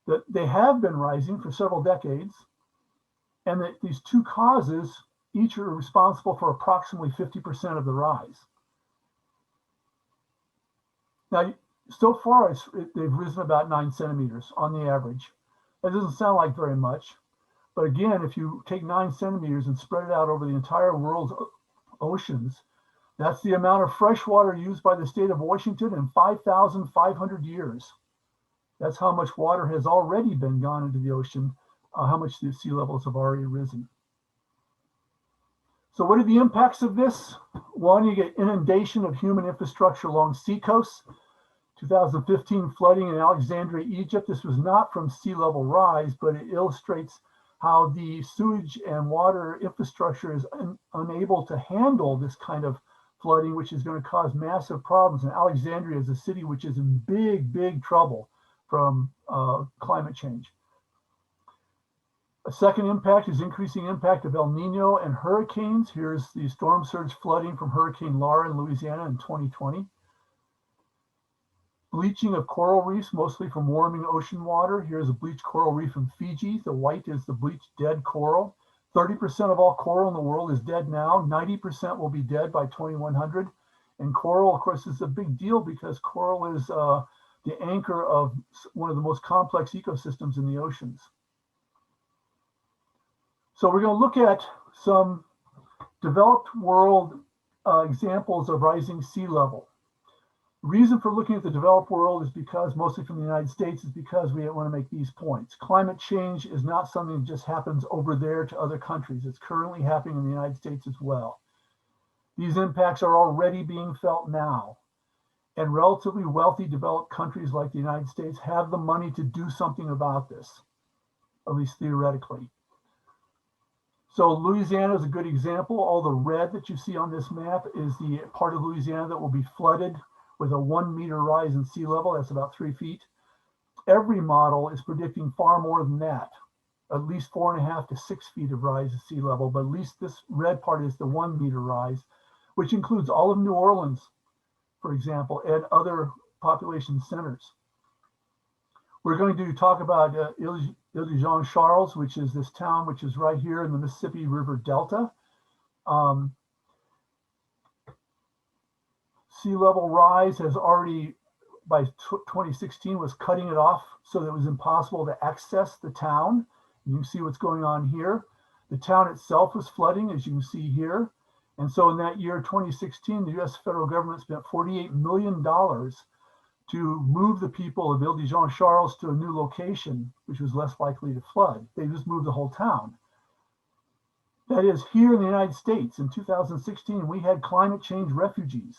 that they have been rising for several decades, and that these two causes each are responsible for approximately 50% of the rise. Now, so far, they've risen about 9 centimeters on the average. That doesn't sound like very much, but again, if you take 9 centimeters and spread it out over the entire world's oceans, that's the amount of fresh water used by the state of Washington in 5,500 years. That's how much water has already been gone into the ocean, how much the sea levels have already risen. So what are the impacts of this? One, you get inundation of human infrastructure along seacoasts. 2015 flooding in Alexandria, Egypt. This was not from sea level rise, but it illustrates how the sewage and water infrastructure is unable to handle this kind of flooding, which is going to cause massive problems. And Alexandria is a city which is in big trouble from climate change. A second impact is increasing impact of El Nino and hurricanes. Here's the storm surge flooding from Hurricane Laura in Louisiana in 2020. Bleaching of coral reefs, mostly from warming ocean water. Here's a bleached coral reef in Fiji. The white is the bleached dead coral. 30% of all coral in the world is dead now. 90% will be dead by 2100. And coral, of course, is a big deal because coral is the anchor of one of the most complex ecosystems in the oceans. So we're going to look at some developed world examples of rising sea level. The reason for looking at the developed world is because, mostly from the United States, is because we want to make these points. Climate change is not something that just happens over there to other countries. It's currently happening in the United States as well. These impacts are already being felt now. And relatively wealthy developed countries like the United States have the money to do something about this, at least theoretically. So Louisiana is a good example. All the red that you see on this map is the part of Louisiana that will be flooded with a 1 meter rise in sea level. That's about 3 feet. Every model is predicting far more than that, at least 4.5 to 6 feet of rise in sea level, but at least this red part is the 1 meter rise, which includes all of New Orleans, for example, and other population centers. We're going to talk about Ile-de-Jean-Charles, which is this town, which is right here in the Mississippi River Delta. Sea level rise has already, by 2016, was cutting it off so that it was impossible to access the town. And you can see what's going on here. The town itself was flooding, as you can see here. And so in that year, 2016, the US federal government spent $48 million to move the people of Ile-de-Jean-Charles to a new location, which was less likely to flood. They just moved the whole town. That is, here in the United States, in 2016, we had climate change refugees.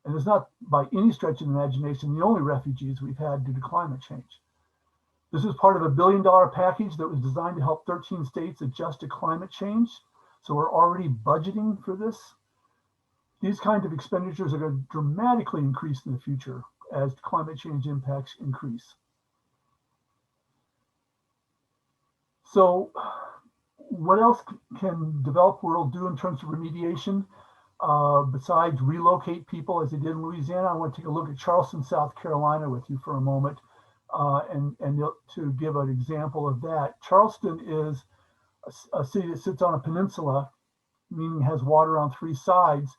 And it's not by any stretch of the imagination the only refugees we've had due to climate change. This is part of a $1 billion package that was designed to help 13 states adjust to climate change. So we're already budgeting for this. These kinds of expenditures are going to dramatically increase in the future as climate change impacts increase. So what else can developed world do in terms of remediation? Besides relocate people as they did in Louisiana, I want to take a look at Charleston, South Carolina with you for a moment and to give an example of that. Charleston is a city that sits on a peninsula, meaning has water on 3 sides.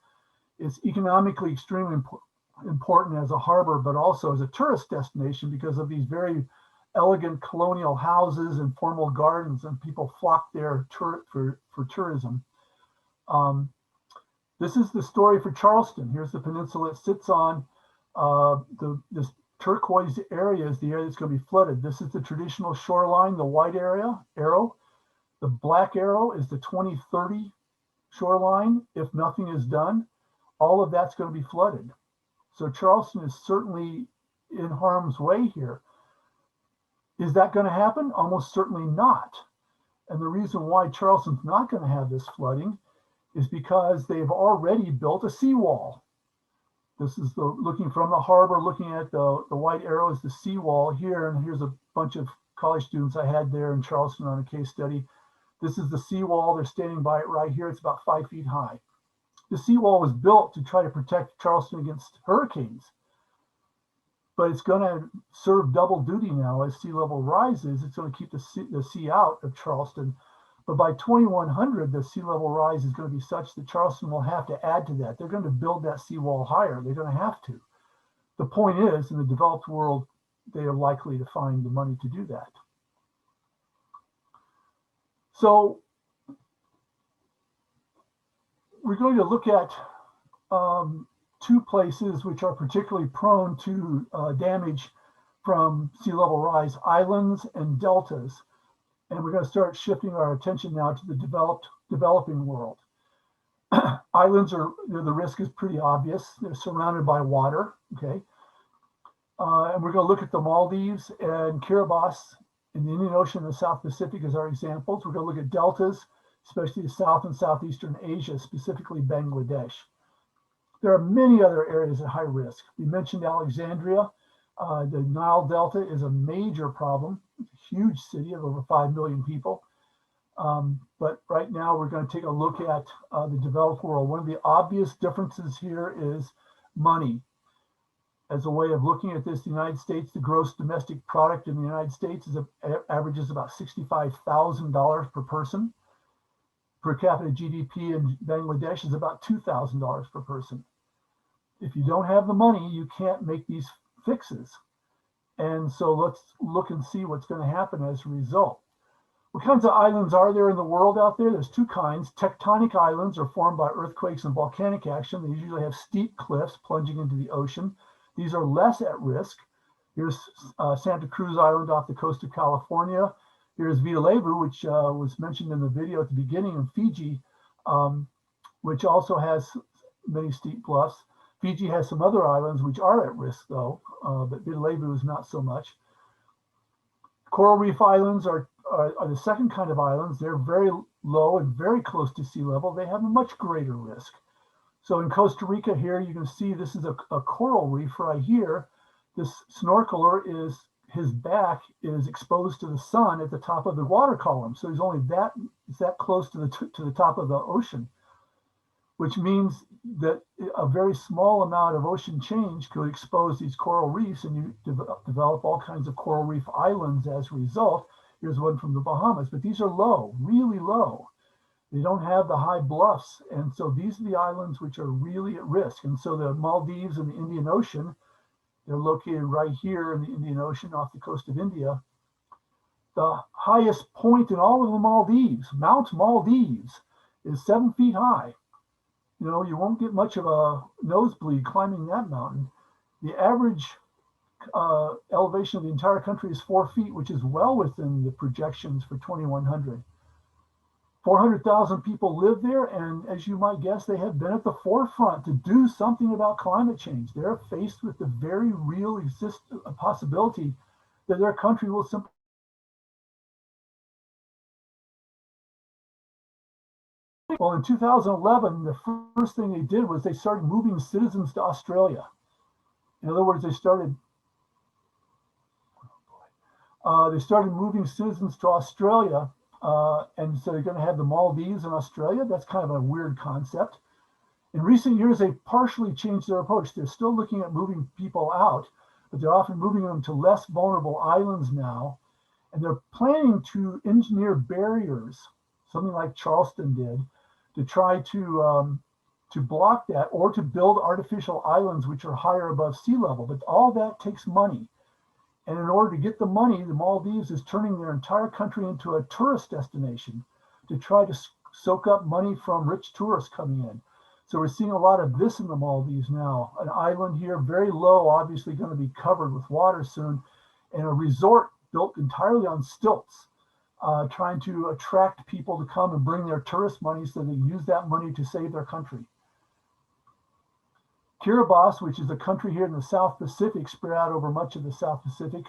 It's economically extremely important as a harbor, but also as a tourist destination because of these very elegant colonial houses and formal gardens, and people flock there for tourism. This is the story for Charleston. Here's the peninsula it sits on. This turquoise area is the area that's going to be flooded. This is the traditional shoreline, the white arrow. The black arrow is the 2030 shoreline. If nothing is done, all of that's going to be flooded. So Charleston is certainly in harm's way here. Is that going to happen? Almost certainly not. And the reason why Charleston's not going to have this flooding is because they've already built a seawall. This is looking from the harbor, looking at the white arrow is the seawall here. And here's a bunch of college students I had there in Charleston on a case study. This is the seawall. They're standing by it right here. It's about 5 feet high. The seawall was built to try to protect Charleston against hurricanes, but it's going to serve double duty now as sea level rises. It's going to keep the sea out of Charleston. But by 2100, the sea level rise is going to be such that Charleston will have to add to that. They're going to build that seawall higher. They're going to have to. The point is, in the developed world, they are likely to find the money to do that. So we're going to look at two places which are particularly prone to damage from sea level rise, islands and deltas. And we're going to start shifting our attention now to the developing world. Islands the risk is pretty obvious. They're surrounded by water, okay? And we're going to look at the Maldives and Kiribati in the Indian Ocean and the South Pacific as our examples. We're going to look at deltas, especially South and Southeastern Asia, specifically Bangladesh. There are many other areas at high risk. We mentioned Alexandria. The Nile Delta is a major problem. It's a huge city of over 5 million people. But right now we're going to take a look at the developed world. One of the obvious differences here is money. As a way of looking at this, the United States, the gross domestic product in the United States averages about $65,000 per person. Per capita GDP in Bangladesh is about $2,000 per person. If you don't have the money, you can't make these fixes. And so let's look and see what's going to happen as a result. What kinds of islands are there in the world out there? There's two kinds. Tectonic islands are formed by earthquakes and volcanic action. They usually have steep cliffs plunging into the ocean. These are less at risk. Here's Santa Cruz Island off the coast of California. Here's Vita Levu, which was mentioned in the video at the beginning, in Fiji, which also has many steep bluffs. Fiji has some other islands which are at risk, though, but Vita Levu is not so much. Coral reef islands are the second kind of islands. They're very low and very close to sea level. They have a much greater risk. So in Costa Rica here, you can see this is a coral reef right here. This snorkeler his back is exposed to the sun at the top of the water column. So he's only that close to the top of the ocean, which means that a very small amount of ocean change could expose these coral reefs, and you develop all kinds of coral reef islands as a result. Here's one from the Bahamas, but these are low, really low. They don't have the high bluffs. And so these are the islands which are really at risk. And so the Maldives and the Indian Ocean, they're located right here in the Indian Ocean off the coast of India. The highest point in all of the Maldives, Mount Maldives, is 7 feet high. You know, you won't get much of a nosebleed climbing that mountain. The average elevation of the entire country is 4 feet, which is well within the projections for 2100. 400,000 people live there, and as you might guess, they have been at the forefront to do something about climate change. They're faced with the very real possibility that their country will simply. Well, in 2011, the first thing they did was they started moving citizens to Australia. In other words, they started moving citizens to Australia. And so they're going to have the Maldives in Australia. That's kind of a weird concept. In recent years, they've partially changed their approach. They're still looking at moving people out, but they're often moving them to less vulnerable islands now. And they're planning to engineer barriers, something like Charleston did, to try to block that, or to build artificial islands which are higher above sea level. But all that takes money. And in order to get the money, the Maldives is turning their entire country into a tourist destination to try to soak up money from rich tourists coming in. So we're seeing a lot of this in the Maldives now. An island here, very low, obviously going to be covered with water soon, and a resort built entirely on stilts, trying to attract people to come and bring their tourist money so they use that money to save their country. Kiribati, which is a country here in the South Pacific, spread out over much of the South Pacific.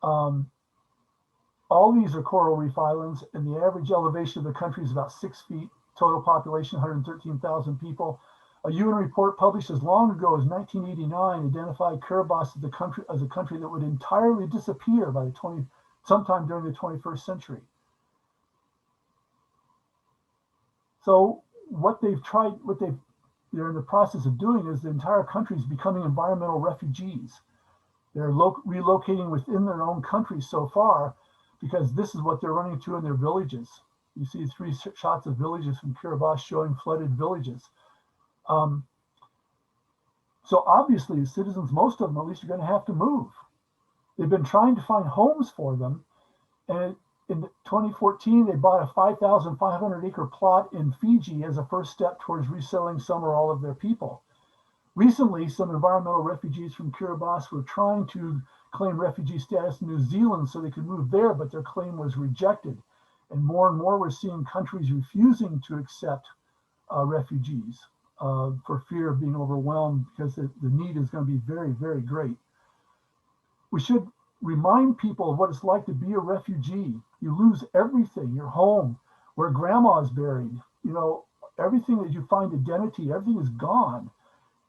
All these are coral reef islands, and the average elevation of the country is about 6 feet. Total population, 113,000 people. A UN report published as long ago as 1989 identified Kiribati as a country that would entirely disappear by sometime during the 21st century. So they're in the process of doing is the entire country is becoming environmental refugees. They're relocating within their own country so far because this is what they're running to in their villages. You see 3 shots of villages from Kiribati showing flooded villages. So obviously, citizens, most of them at least, are going to have to move. They've been trying to find homes for them. And in 2014, they bought a 5,500 acre plot in Fiji as a first step towards resettling some or all of their people. Recently, some environmental refugees from Kiribati were trying to claim refugee status in New Zealand so they could move there, but their claim was rejected. And more we're seeing countries refusing to accept refugees for fear of being overwhelmed because the need is going to be very, very great. We should remind people of what it's like to be a refugee. You lose everything, your home, where grandma's buried, everything that you find identity, everything is gone,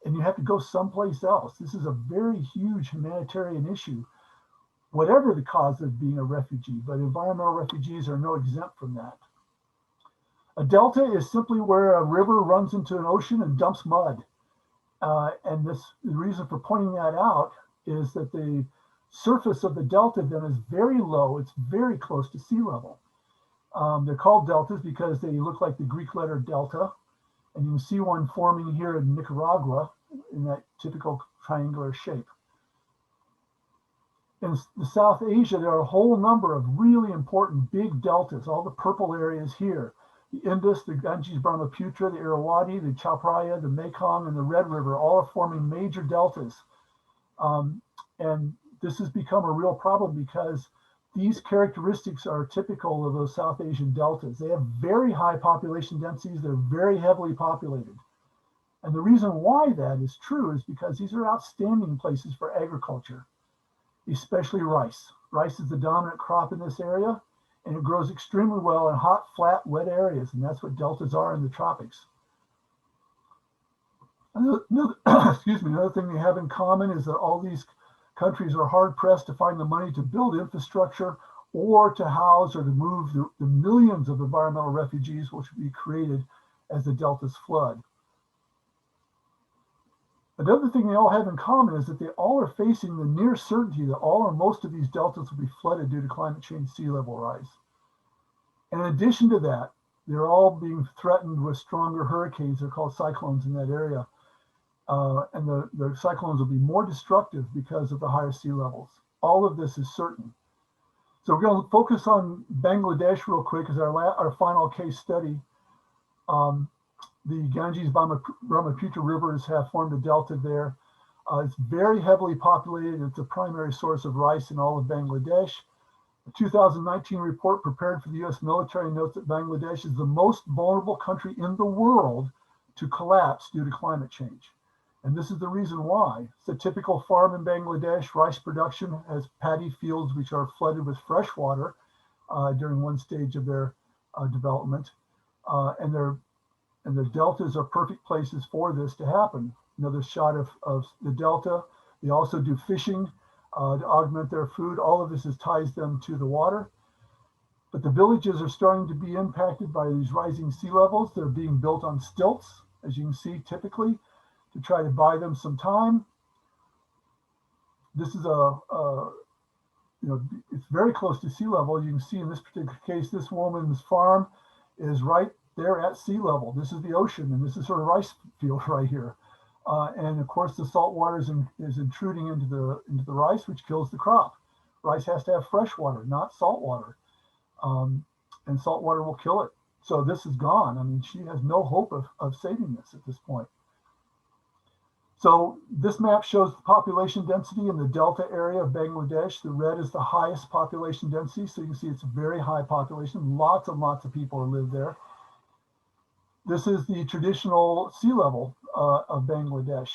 and you have to go someplace else. This is a very huge humanitarian issue, whatever the cause of being a refugee, but environmental refugees are no exempt from that. A delta is simply where a river runs into an ocean and dumps mud. And the reason for pointing that out is that the surface of the delta then is very low. It's very close to sea level. They're called deltas because they look like the Greek letter delta. And you can see one forming here in Nicaragua in that typical triangular shape. In the South Asia, there are a whole number of really important big deltas, all the purple areas here. The Indus, the Ganges, Brahmaputra, the Irrawaddy, the Chao-Phraya, the Mekong, and the Red River, all are forming major deltas. And this has become a real problem because these characteristics are typical of those South Asian deltas. They have very high population densities. They're very heavily populated. And the reason why that is true is because these are outstanding places for agriculture, especially rice. Rice is the dominant crop in this area, and it grows extremely well in hot, flat, wet areas, and that's what deltas are in the tropics. Another thing they have in common is that all these countries are hard-pressed to find the money to build infrastructure or to house or to move the millions of environmental refugees which will be created as the deltas flood. Another thing they all have in common is that they all are facing the near certainty that all or most of these deltas will be flooded due to climate change, sea level rise. And in addition to that, they're all being threatened with stronger hurricanes. They're called cyclones in that area. And the cyclones will be more destructive because of the higher sea levels. All of this is certain. So we're going to focus on Bangladesh real quick as our final case study. The Ganges Brahmaputra rivers have formed a delta there. It's very heavily populated. It's a primary source of rice in all of Bangladesh. A 2019 report prepared for the US military notes that Bangladesh is the most vulnerable country in the world to collapse due to climate change. And this is the reason why. It's a typical farm in Bangladesh. Rice production has paddy fields which are flooded with fresh water during one stage of their development. And the deltas are perfect places for this to happen. Another shot of the delta. They also do fishing to augment their food. All of this ties them to the water. But the villages are starting to be impacted by these rising sea levels. They're being built on stilts, as you can see typically, to try to buy them some time. This is it's very close to sea level. You can see in this particular case, this woman's farm is right there at sea level. This is the ocean, and this is her rice field right here. And of course, the salt water is intruding into the rice, which kills the crop. Rice has to have fresh water, not salt water. And salt water will kill it. So this is gone. I mean, she has no hope of saving this at this point. So this map shows the population density in the delta area of Bangladesh. The red is the highest population density. So you can see it's a very high population. Lots and lots of people live there. This is the traditional sea level of Bangladesh.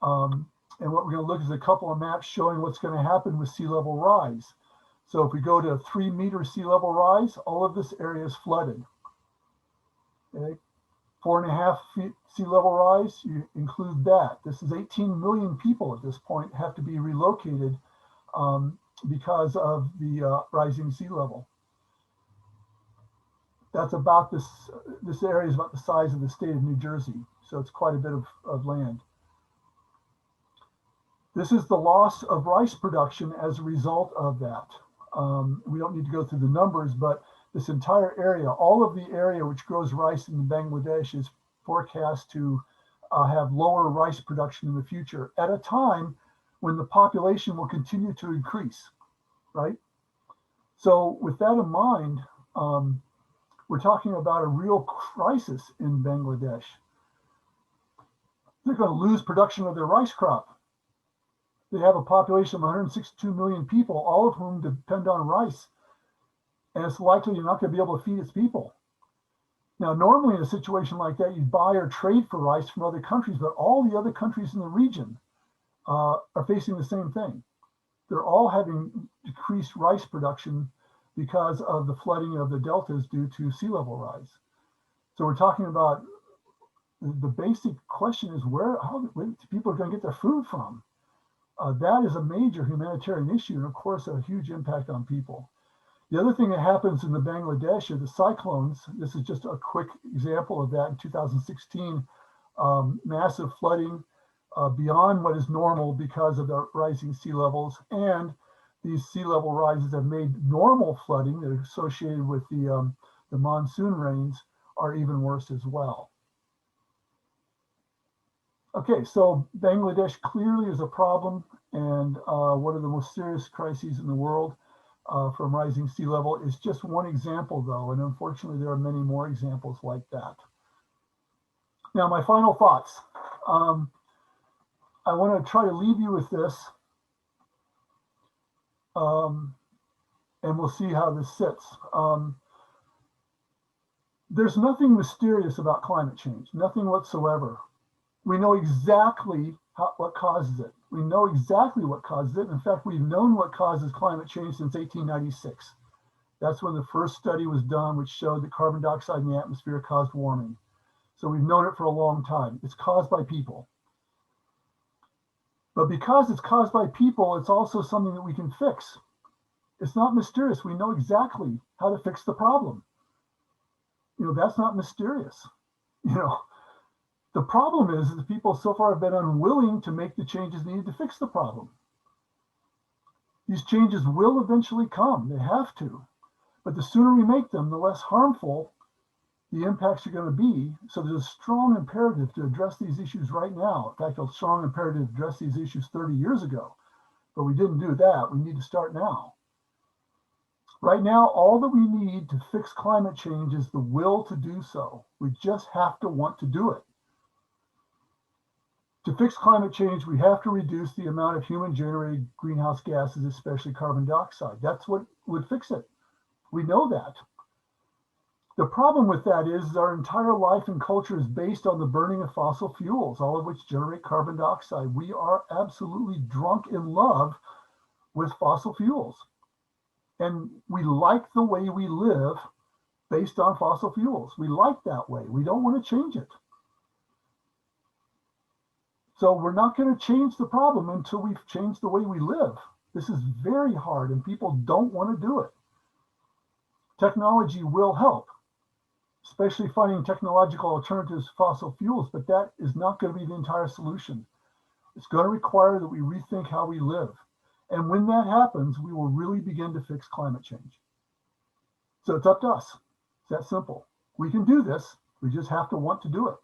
And what we're going to look is a couple of maps showing what's going to happen with sea level rise. So if we go to a 3-meter sea level rise, all of this area is flooded. Okay. 4.5 feet sea level rise, you include that. This is 18 million people at this point have to be relocated because of the rising sea level. That's about this area is about the size of the state of New Jersey. So it's quite a bit of land. This is the loss of rice production as a result of that. We don't need to go through the numbers, but this entire area, all of the area which grows rice in Bangladesh is forecast to have lower rice production in the future at a time when the population will continue to increase, right? So with that in mind, we're talking about a real crisis in Bangladesh. They're going to lose production of their rice crop. They have a population of 162 million people, all of whom depend on rice. And it's likely you're not going to be able to feed its people. Now, normally in a situation like that, you buy or trade for rice from other countries, but all the other countries in the region are facing the same thing. They're all having decreased rice production because of the flooding of the deltas due to sea level rise. So we're talking about the basic question is where people are going to get their food from. That is a major humanitarian issue, and of course, a huge impact on people. The other thing that happens in the Bangladesh are the cyclones. This is just a quick example of that. In 2016, massive flooding beyond what is normal because of the rising sea levels. And these sea level rises have made normal flooding that are associated with the monsoon rains are even worse as well. Okay, so Bangladesh clearly is a problem and one of the most serious crises in the world from rising sea level is just one example though, and unfortunately there are many more examples like that. Now my final thoughts. I want to try to leave you with this and we'll see how this sits. There's nothing mysterious about climate change, nothing whatsoever. We know exactly what causes it. We know exactly what causes it. In fact, we've known what causes climate change since 1896. That's when the first study was done, which showed that carbon dioxide in the atmosphere caused warming. So we've known it for a long time. It's caused by people. But because it's caused by people, it's also something that we can fix. It's not mysterious. We know exactly how to fix the problem. You know, that's not mysterious. You know, the problem is that people so far have been unwilling to make the changes needed to fix the problem. These changes will eventually come. They have to. But the sooner we make them, the less harmful the impacts are going to be. So there's a strong imperative to address these issues right now. In fact, a strong imperative to address these issues 30 years ago. But we didn't do that. We need to start now. Right now, all that we need to fix climate change is the will to do so. We just have to want to do it. To fix climate change, we have to reduce the amount of human-generated greenhouse gases, especially carbon dioxide. That's what would fix it. We know that. The problem with that is our entire life and culture is based on the burning of fossil fuels, all of which generate carbon dioxide. We are absolutely drunk in love with fossil fuels. And we like the way we live based on fossil fuels. We like that way. We don't want to change it. So we're not going to change the problem until we've changed the way we live. This is very hard and people don't want to do it. Technology will help, especially finding technological alternatives to fossil fuels, but that is not going to be the entire solution. It's going to require that we rethink how we live. And when that happens, we will really begin to fix climate change. So it's up to us. It's that simple. We can do this. We just have to want to do it.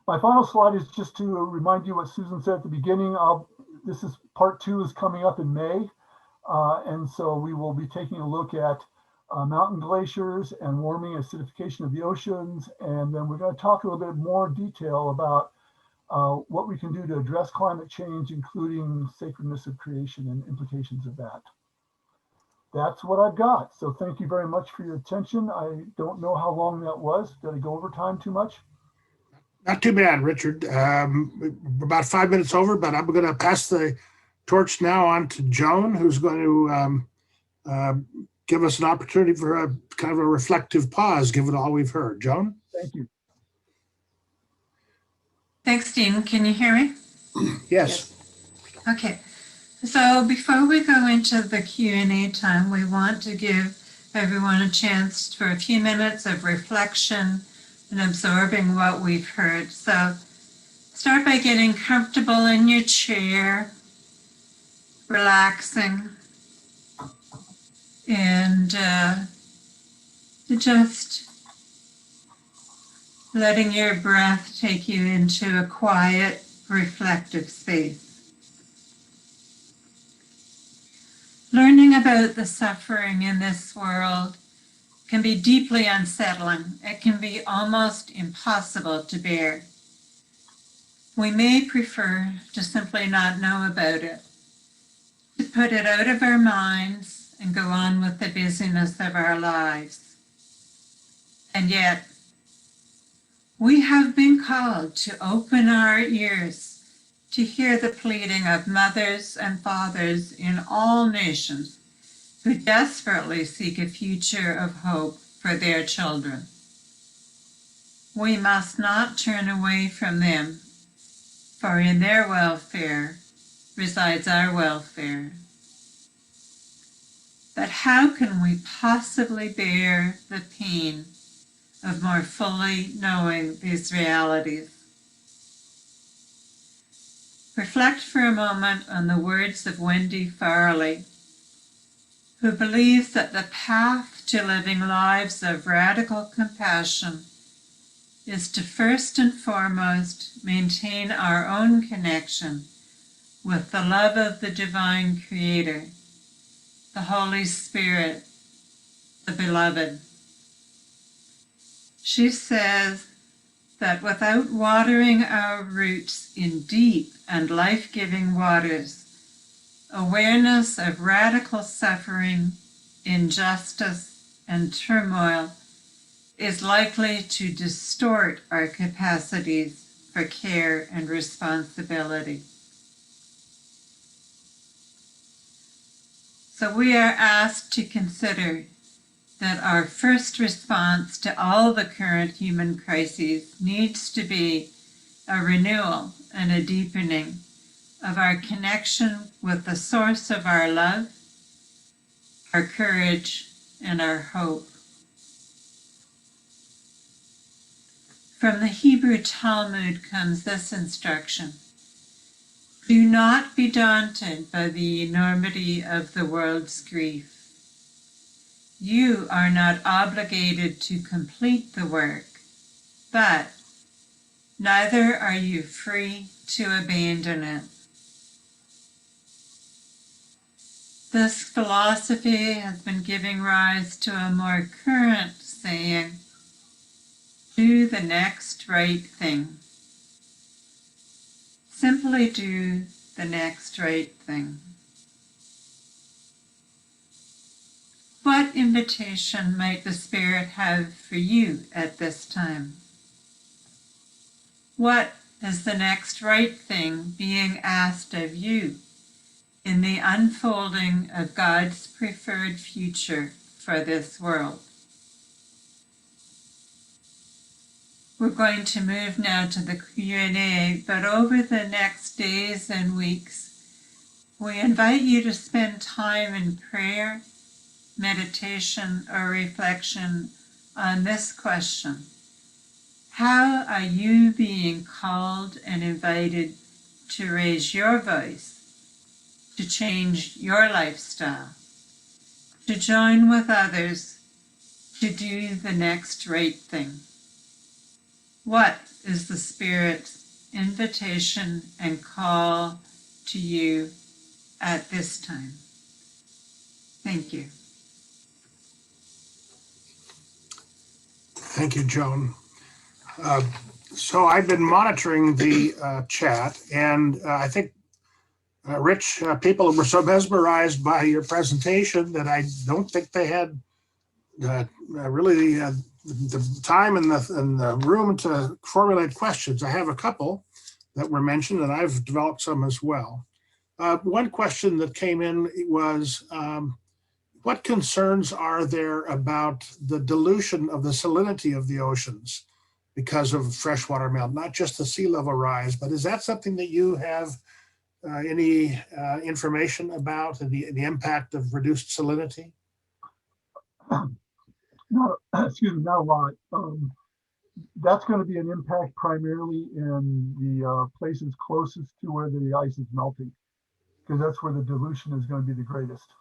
My final slide is just to remind you what Susan said at the beginning. This is part 2 is coming up in May. And so we will be taking a look at mountain glaciers and warming acidification of the oceans. And then we're going to talk a little bit more detail about what we can do to address climate change, including sacredness of creation and implications of that. That's what I've got. So thank you very much for your attention. I don't know how long that was. Did I go over time too much? Not too bad, Richard. About 5 minutes over, but I'm going to pass the torch now on to Joan, who's going to give us an opportunity for a kind of a reflective pause, given all we've heard. Joan? Thank you. Thanks, Dean. Can you hear me? Yes. Okay. So before we go into the Q&A time, we want to give everyone a chance for a few minutes of reflection and absorbing what we've heard. So start by getting comfortable in your chair, relaxing, and just letting your breath take you into a quiet, reflective space. Learning about the suffering in this world can be deeply unsettling. It can be almost impossible to bear. We may prefer to simply not know about it, to put it out of our minds and go on with the busyness of our lives. And yet, we have been called to open our ears to hear the pleading of mothers and fathers in all nations who desperately seek a future of hope for their children. We must not turn away from them, for in their welfare resides our welfare. But how can we possibly bear the pain of more fully knowing these realities? Reflect for a moment on the words of Wendy Farley, who believes that the path to living lives of radical compassion is to first and foremost maintain our own connection with the love of the divine Creator, the Holy Spirit, the Beloved. She says that without watering our roots in deep and life-giving waters, awareness of radical suffering, injustice, and turmoil is likely to distort our capacities for care and responsibility. So we are asked to consider that our first response to all the current human crises needs to be a renewal and a deepening of our connection with the source of our love, our courage, and our hope. From the Hebrew Talmud comes this instruction: do not be daunted by the enormity of the world's grief. You are not obligated to complete the work, but neither are you free to abandon it. This philosophy has been giving rise to a more current saying, do the next right thing. Simply do the next right thing. What invitation might the Spirit have for you at this time? What is the next right thing being asked of you in the unfolding of God's preferred future for this world? We're going to move now to the Q&A, but over the next days and weeks, we invite you to spend time in prayer, meditation, or reflection on this question: how are you being called and invited to raise your voice, to change your lifestyle, to join with others to do the next right thing? What is the Spirit's invitation and call to you at this time? Thank you. Thank you, Joan. So I've been monitoring the chat, and I think, Rich, people were so mesmerized by your presentation that I don't think they had really the time and the room to formulate questions. I have a couple that were mentioned, and I've developed some as well. One question that came in was, what concerns are there about the dilution of the salinity of the oceans because of freshwater melt, not just the sea level rise, but is that something that you have any information about, the impact of reduced salinity? No, excuse me, not a lot. That's going to be an impact primarily in the places closest to where the ice is melting, because that's where the dilution is going to be the greatest.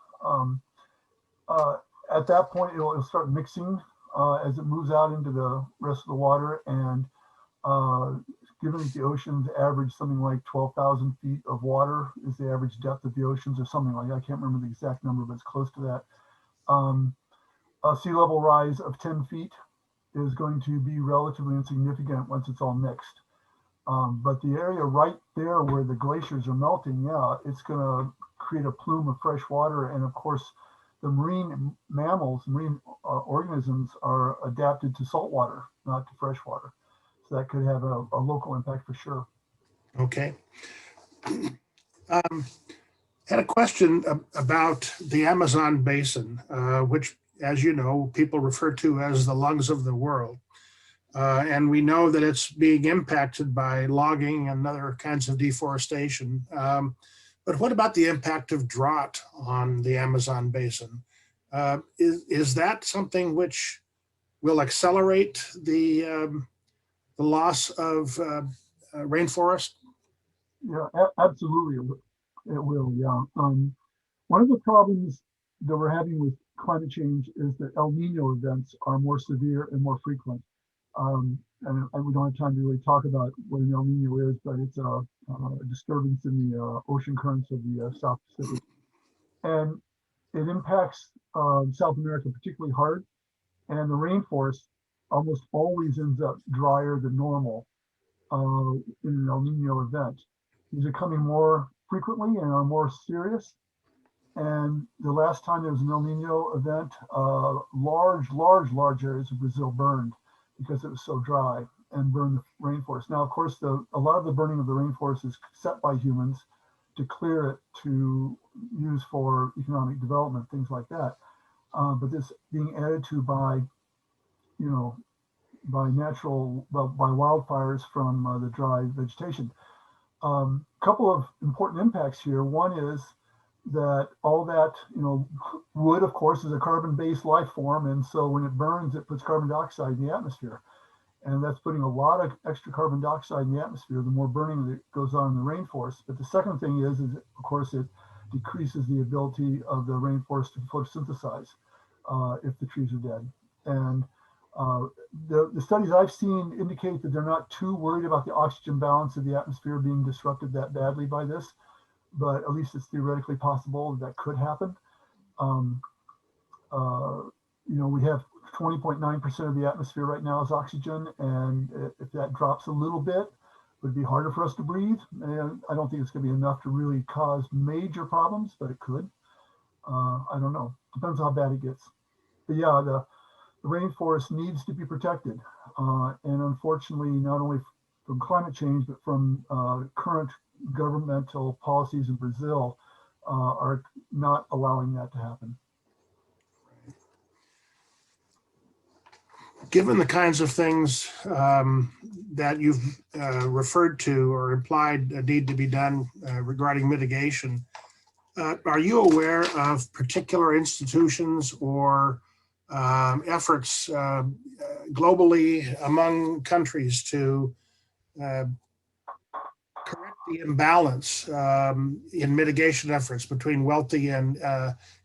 At that point, it'll start mixing as it moves out into the rest of the water. And given that the oceans average something like 12,000 feet of water is the average depth of the oceans, or something like that. I can't remember the exact number, but it's close to that. A sea level rise of 10 feet is going to be relatively insignificant once it's all mixed. But the area right there where the glaciers are melting, yeah, it's going to create a plume of fresh water. And of course, the marine mammals, marine organisms are adapted to salt water, not to fresh water. So that could have a local impact for sure. Okay. Had a question about the Amazon basin, which, as you know, people refer to as the lungs of the world. And we know that it's being impacted by logging and other kinds of deforestation. But what about the impact of drought on the Amazon basin? Is that something which will accelerate the loss of rainforest? Yeah, absolutely. It will, yeah. One of the problems that we're having with climate change is that El Nino events are more severe and more frequent. And we don't have time to really talk about what an El Nino is, but it's a disturbance in the ocean currents of the South Pacific. And it impacts South America particularly hard. And the rainforest almost always ends up drier than normal in an El Nino event. These are coming more frequently and are more serious. And the last time there was an El Nino event, large areas of Brazil burned because it was so dry and burned the rainforest. Now, of course, a lot of the burning of the rainforest is set by humans to clear it to use for economic development, things like that. But this being added to by wildfires from the dry vegetation. Couple of important impacts here. One is that all that, wood, of course, is a carbon-based life form. And so when it burns, it puts carbon dioxide in the atmosphere. And that's putting a lot of extra carbon dioxide in the atmosphere, the more burning that goes on in the rainforest. But the second thing is of course, it decreases the ability of the rainforest to photosynthesize if the trees are dead. And the studies I've seen indicate that they're not too worried about the oxygen balance of the atmosphere being disrupted that badly by this, but at least it's theoretically possible that could happen. We have 20.9% of the atmosphere right now is oxygen, and if that drops a little bit, it would be harder for us to breathe. And I don't think it's going to be enough to really cause major problems, but it could. I don't know. Depends how bad it gets. But yeah, the rainforest needs to be protected. And unfortunately, not only from climate change, but from current governmental policies in Brazil are not allowing that to happen. Given the kinds of things that you've referred to or implied need to be done regarding mitigation, are you aware of particular institutions or efforts globally among countries to correct the imbalance in mitigation efforts between wealthy and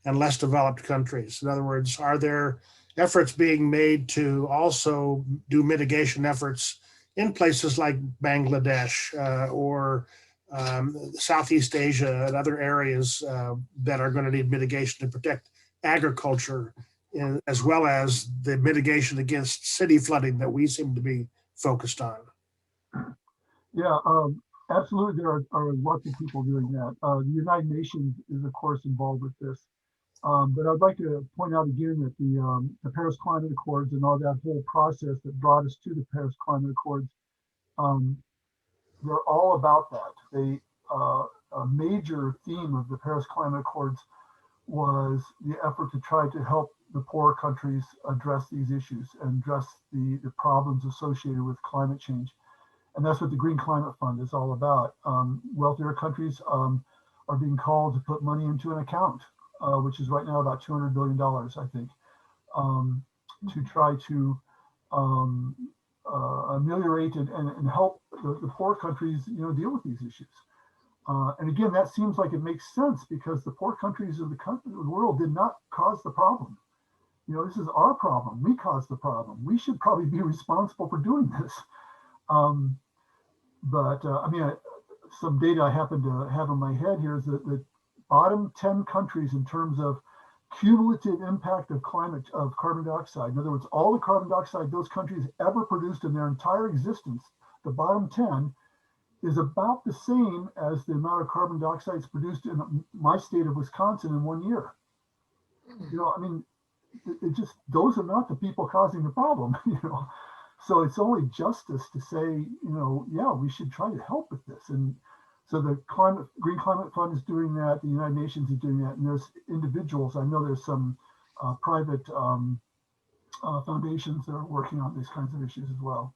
less developed countries? In other words, are there efforts being made to also do mitigation efforts in places like Bangladesh or Southeast Asia and other areas that are going to need mitigation to protect agriculture as well as the mitigation against city flooding that we seem to be focused on. Yeah, absolutely. There are lots of people doing that. The United Nations is, of course, involved with this. But I'd like to point out again that the Paris Climate Accords and all that whole process that brought us to the Paris Climate Accords, they're all about that. A major theme of the Paris Climate Accords was the effort to try to help the poorer countries address these issues and address the problems associated with climate change. And that's what the Green Climate Fund is all about. Wealthier countries are being called to put money into an account, which is right now about $200 billion, I think, to try to ameliorate and help the poor countries, deal with these issues. And again, that seems like it makes sense because the poor countries of the world did not cause the problem. This is our problem. We caused the problem. We should probably be responsible for doing this. Some data I happen to have in my head here is that the bottom 10 countries in terms of cumulative impact of carbon dioxide. In other words, all the carbon dioxide those countries ever produced in their entire existence, the bottom 10 is about the same as the amount of carbon dioxide produced in my state of Wisconsin in 1 year. It just, those are not the people causing the problem, So it's only justice to say, yeah, we should try to help with this. And so the Green Climate Fund is doing that. The United Nations is doing that. And there's individuals. I know there's some private foundations that are working on these kinds of issues as well.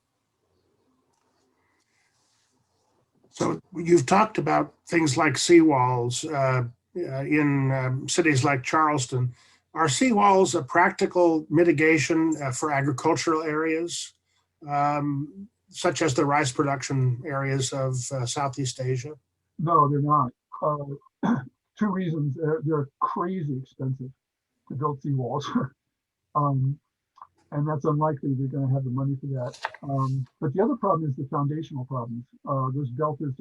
So you've talked about things like seawalls in cities like Charleston. Are seawalls a practical mitigation for agricultural areas, such as the rice production areas of Southeast Asia? No, they're not. Two reasons. They're crazy expensive to build seawalls. And that's unlikely they're going to have the money for that. But the other problem is the foundational problems. Those deltas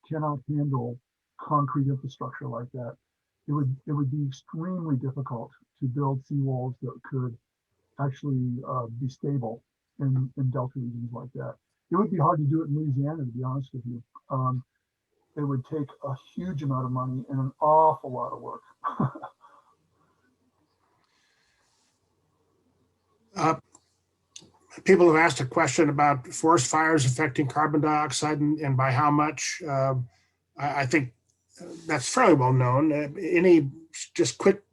cannot handle concrete infrastructure like that. It would be extremely difficult to build seawalls that could actually be stable in delta regions like that. It would be hard to do it in Louisiana, to be honest with you. It would take a huge amount of money and an awful lot of work. People have asked a question about forest fires affecting carbon dioxide and by how much. I think that's fairly well known. Any just quick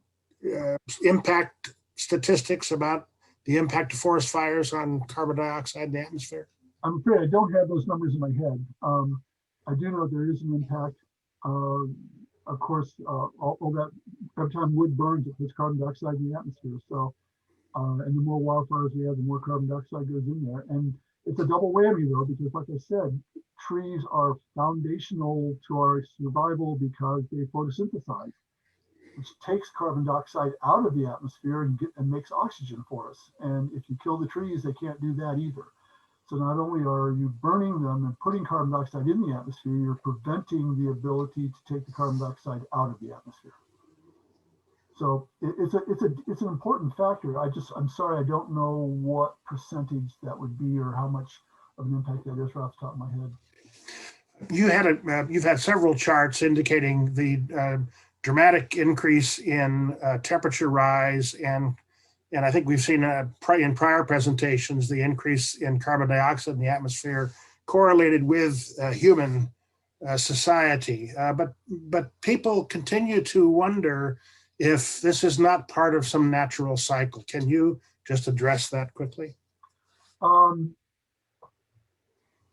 impact statistics about the impact of forest fires on carbon dioxide in the atmosphere? I'm afraid I don't have those numbers in my head. I do know there is an impact. Of course, all that every time wood burns, it puts carbon dioxide in the atmosphere. So, and the more wildfires we have, the more carbon dioxide goes in there. And it's a double whammy though, because like I said, trees are foundational to our survival because they photosynthesize, which takes carbon dioxide out of the atmosphere and makes oxygen for us. And if you kill the trees, they can't do that either. So not only are you burning them and putting carbon dioxide in the atmosphere, you're preventing the ability to take the carbon dioxide out of the atmosphere. So it's an important factor. I'm sorry, I don't know what percentage that would be or how much of an impact that is right off the top of my head. You've had several charts indicating the dramatic increase in temperature rise, and I think we've seen in prior presentations the increase in carbon dioxide in the atmosphere correlated with human society. But people continue to wonder if this is not part of some natural cycle. Can you just address that quickly?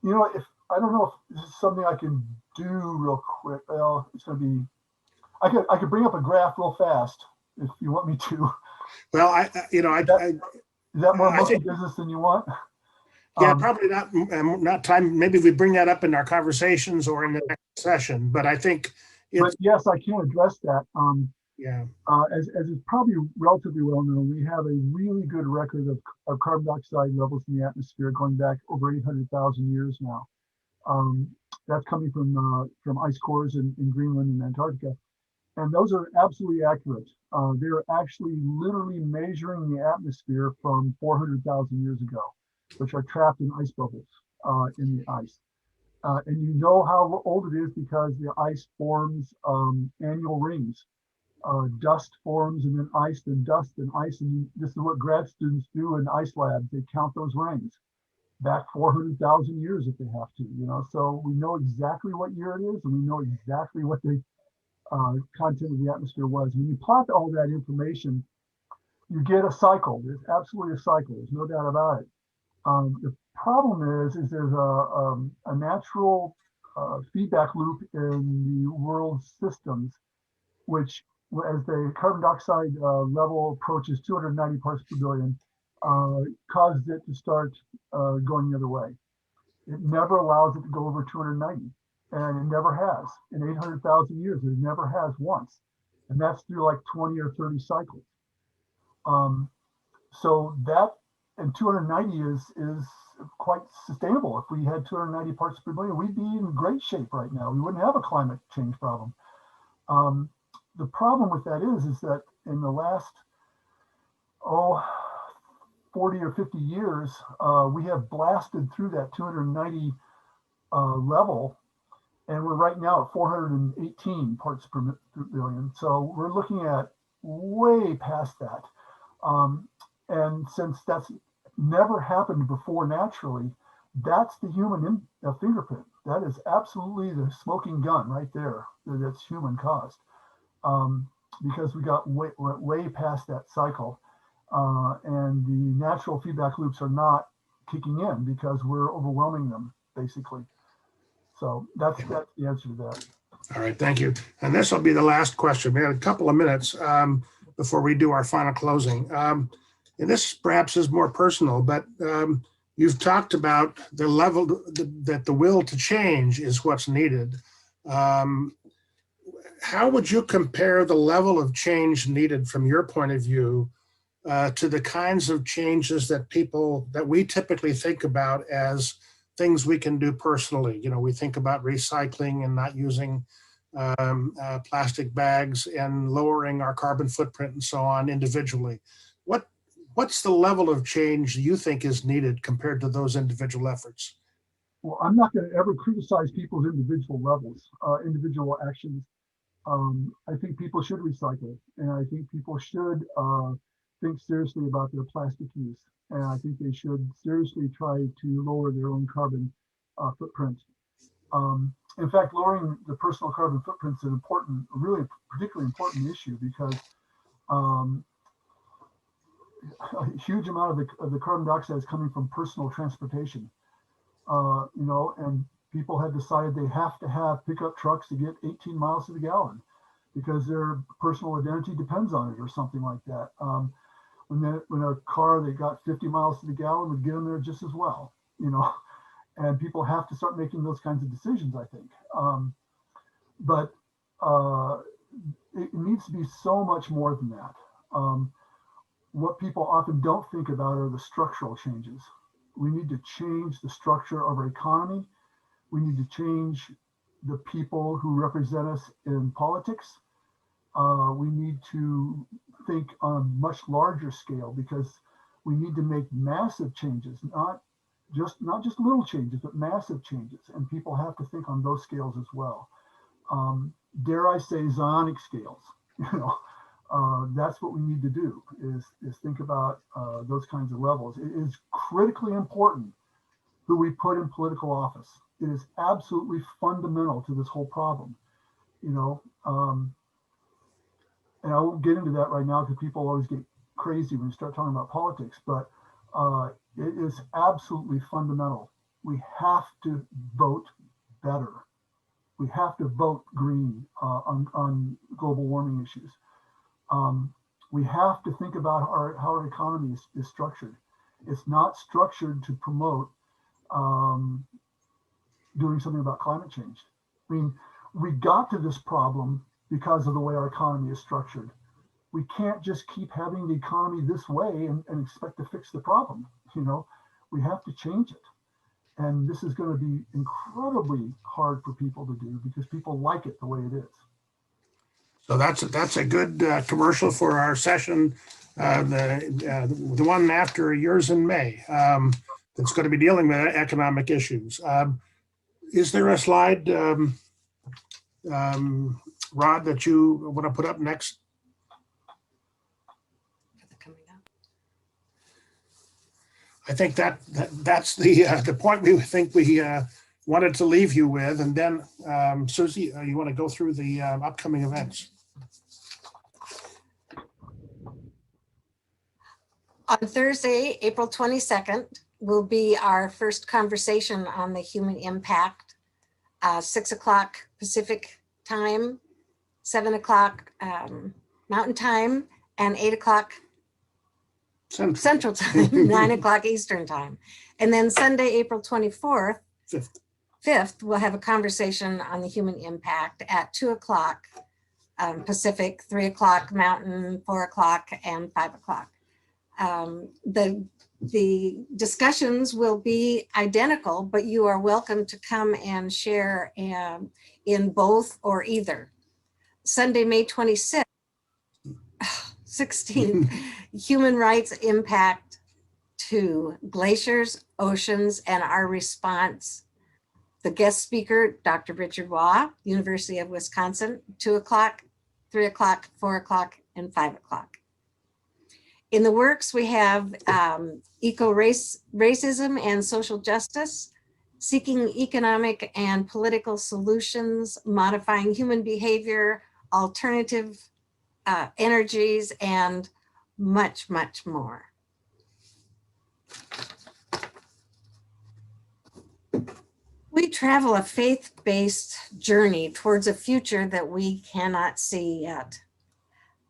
If I don't know if this is something I can do real quick. Well, it's going to be. I could bring up a graph real fast if you want me to. Well, is that more monkey business than you want? Yeah, probably not time. Maybe we bring that up in our conversations or in the next session. But I think. But yes, I can address that. Yeah. As is probably relatively well known, we have a really good record of carbon dioxide levels in the atmosphere going back over 800,000 years now. That's coming from ice cores in Greenland and Antarctica. And those are absolutely accurate. They're actually literally measuring the atmosphere from 400,000 years ago, which are trapped in ice bubbles in the ice. And you know how old it is because the ice forms annual rings. Dust forms and then ice, then dust and ice. And this is what grad students do in ice labs. They count those rings back 400,000 years if they have to, you know. So we know exactly what year it is, and we know exactly what the content of the atmosphere was. When you plot all that information, you get a cycle. There's absolutely a cycle. There's no doubt about it. The problem is there's a natural feedback loop in the world's systems, which as the carbon dioxide level approaches 290 parts per billion, causes it to start going the other way. It never allows it to go over 290, and it never has. In 800,000 years, it never has once. And that's through like 20 or 30 cycles. So that, and 290 is quite sustainable. If we had 290 parts per billion, we'd be in great shape right now. We wouldn't have a climate change problem. The problem with that is that in the last, 40 or 50 years, we have blasted through that 290 level, and we're right now at 418 parts per billion. So we're looking at way past that. And since that's never happened before naturally, that's the human fingerprint. That is absolutely the smoking gun right there. That's human caused, because we got way past that cycle. And the natural feedback loops are not kicking in because we're overwhelming them, basically. So that's the answer to that. All right, thank you. And this will be the last question. We have a couple of minutes before we do our final closing. And this perhaps is more personal, but you've talked about the level that the will to change is what's needed. How would you compare the level of change needed from your point of view to the kinds of changes that we typically think about as things we can do personally? You know, we think about recycling and not using plastic bags and lowering our carbon footprint and so on individually. What's the level of change you think is needed compared to those individual efforts? Well, I'm not going to ever criticize people's individual levels, individual actions. I think people should recycle, and I think people should think seriously about their plastic use, and I think they should seriously try to lower their own carbon footprint. In fact, lowering the personal carbon footprint is an important, really particularly important issue, because a huge amount of the carbon dioxide is coming from personal transportation. You know, and people have decided they have to have pickup trucks to get 18 miles to the gallon because their personal identity depends on it or something like that. When a car that got 50 miles to the gallon would get them there just as well, you know, and people have to start making those kinds of decisions, I think. But it needs to be so much more than that. What people often don't think about are the structural changes. We need to change the structure of our economy. We need to change the people who represent us in politics. We need to think on a much larger scale, because we need to make massive changes, not just little changes, but massive changes. And people have to think on those scales as well. Dare I say Zionic scales, you know. That's what we need to do, is think about those kinds of levels. It is critically important who we put in political office. It is absolutely fundamental to this whole problem, you know. And I won't get into that right now because people always get crazy when you start talking about politics, but it is absolutely fundamental. We have to vote better. We have to vote green on global warming issues. We have to think about how our economy is structured. It's not structured to promote doing something about climate change. I mean, we got to this problem because of the way our economy is structured. We can't just keep having the economy this way and expect to fix the problem. You know, we have to change it. And this is going to be incredibly hard for people to do because people like it the way it is. So that's a good commercial for our session, the one after yours in May, that's going to be dealing with economic issues. Is there a slide, Rod, that you want to put up next? I think that's the point we think we wanted to leave you with. And then, Susie, you want to go through the upcoming events? On Thursday, April 22nd, will be our first conversation on the human impact. 6 o'clock Pacific time, 7 o'clock Mountain time, and 8 o'clock Central time, 9 o'clock Eastern time. And then Sunday, April 24th, 5th, we'll have a conversation on the human impact at 2 o'clock Pacific, 3 o'clock Mountain, 4 o'clock, and 5 o'clock. The discussions will be identical, but you are welcome to come and share in both or either. Sunday, May 26th, 16th, human rights impact to glaciers, oceans, and our response. The guest speaker, Dr. Richard Waugh, University of Wisconsin, 2 o'clock, 3 o'clock, 4 o'clock, and 5 o'clock. In the works, we have racism and social justice, seeking economic and political solutions, modifying human behavior, alternative energies, and much, much more. We travel a faith-based journey towards a future that we cannot see yet.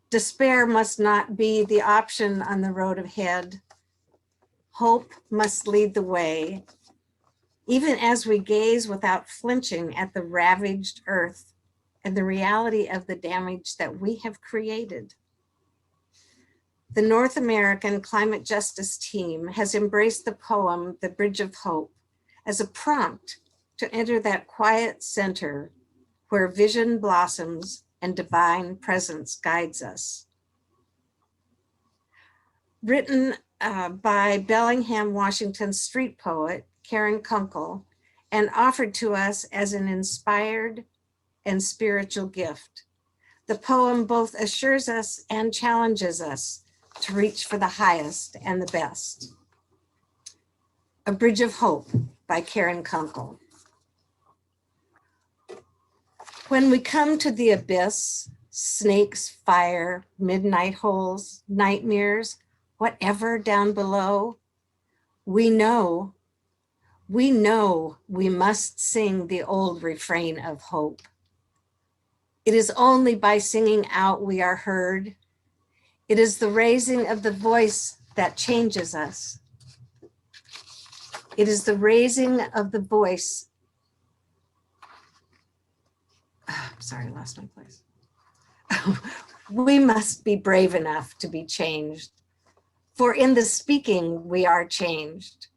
Despair must not be the option on the road ahead. Hope must lead the way, even as we gaze without flinching at the ravaged earth and the reality of the damage that we have created. The North American Climate Justice Team has embraced the poem, The Bridge of Hope, as a prompt to enter that quiet center where vision blossoms and divine presence guides us. Written by Bellingham, Washington street poet Karen Kunkel, and offered to us as an inspired and spiritual gift. The poem both assures us and challenges us to reach for the highest and the best. A Bridge of Hope by Karen Kunkel. When we come to the abyss, snakes, fire, midnight holes, nightmares, whatever down below, we know we must sing the old refrain of hope. It is only by singing out we are heard. It is the raising of the voice that changes us. It is the raising of the voice. Sorry, I lost my place. We must be brave enough to be changed. For in the speaking, we are changed.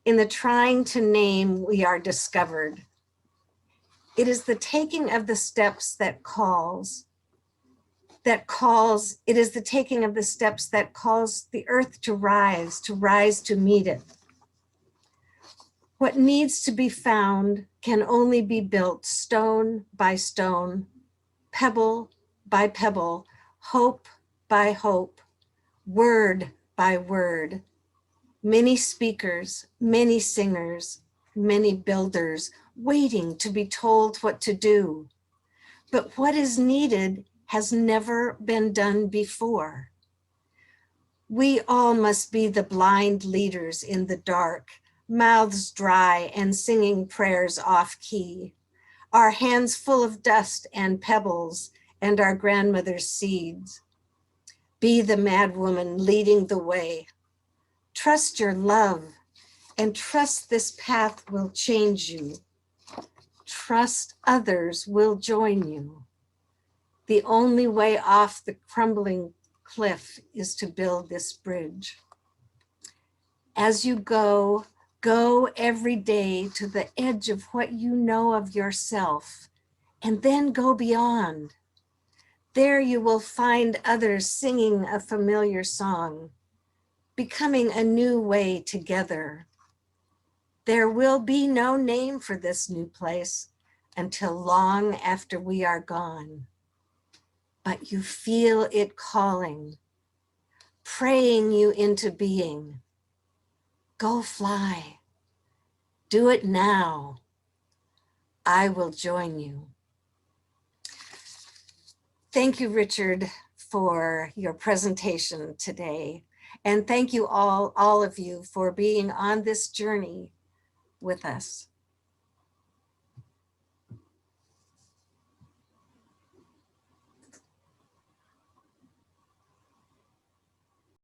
In the trying to name, we are discovered. It is the taking of the steps that calls. It is the taking of the steps that calls the earth to rise to meet it. What needs to be found can only be built stone by stone, pebble by pebble, hope by hope, word by word. Many speakers, many singers, many builders waiting to be told what to do. But what is needed has never been done before. We all must be the blind leaders in the dark, mouths dry and singing prayers off key, our hands full of dust and pebbles and our grandmother's seeds. Be the mad woman leading the way. Trust your love and trust this path will change you. Trust others will join you. The only way off the crumbling cliff is to build this bridge. As you go every day to the edge of what you know of yourself, and then go beyond. There you will find others singing a familiar song, becoming a new way together. There will be no name for this new place until long after we are gone. But you feel it calling, praying you into being. Go fly. Do it now. I will join you. Thank you, Richard, for your presentation today. And thank you all of you for being on this journey with us.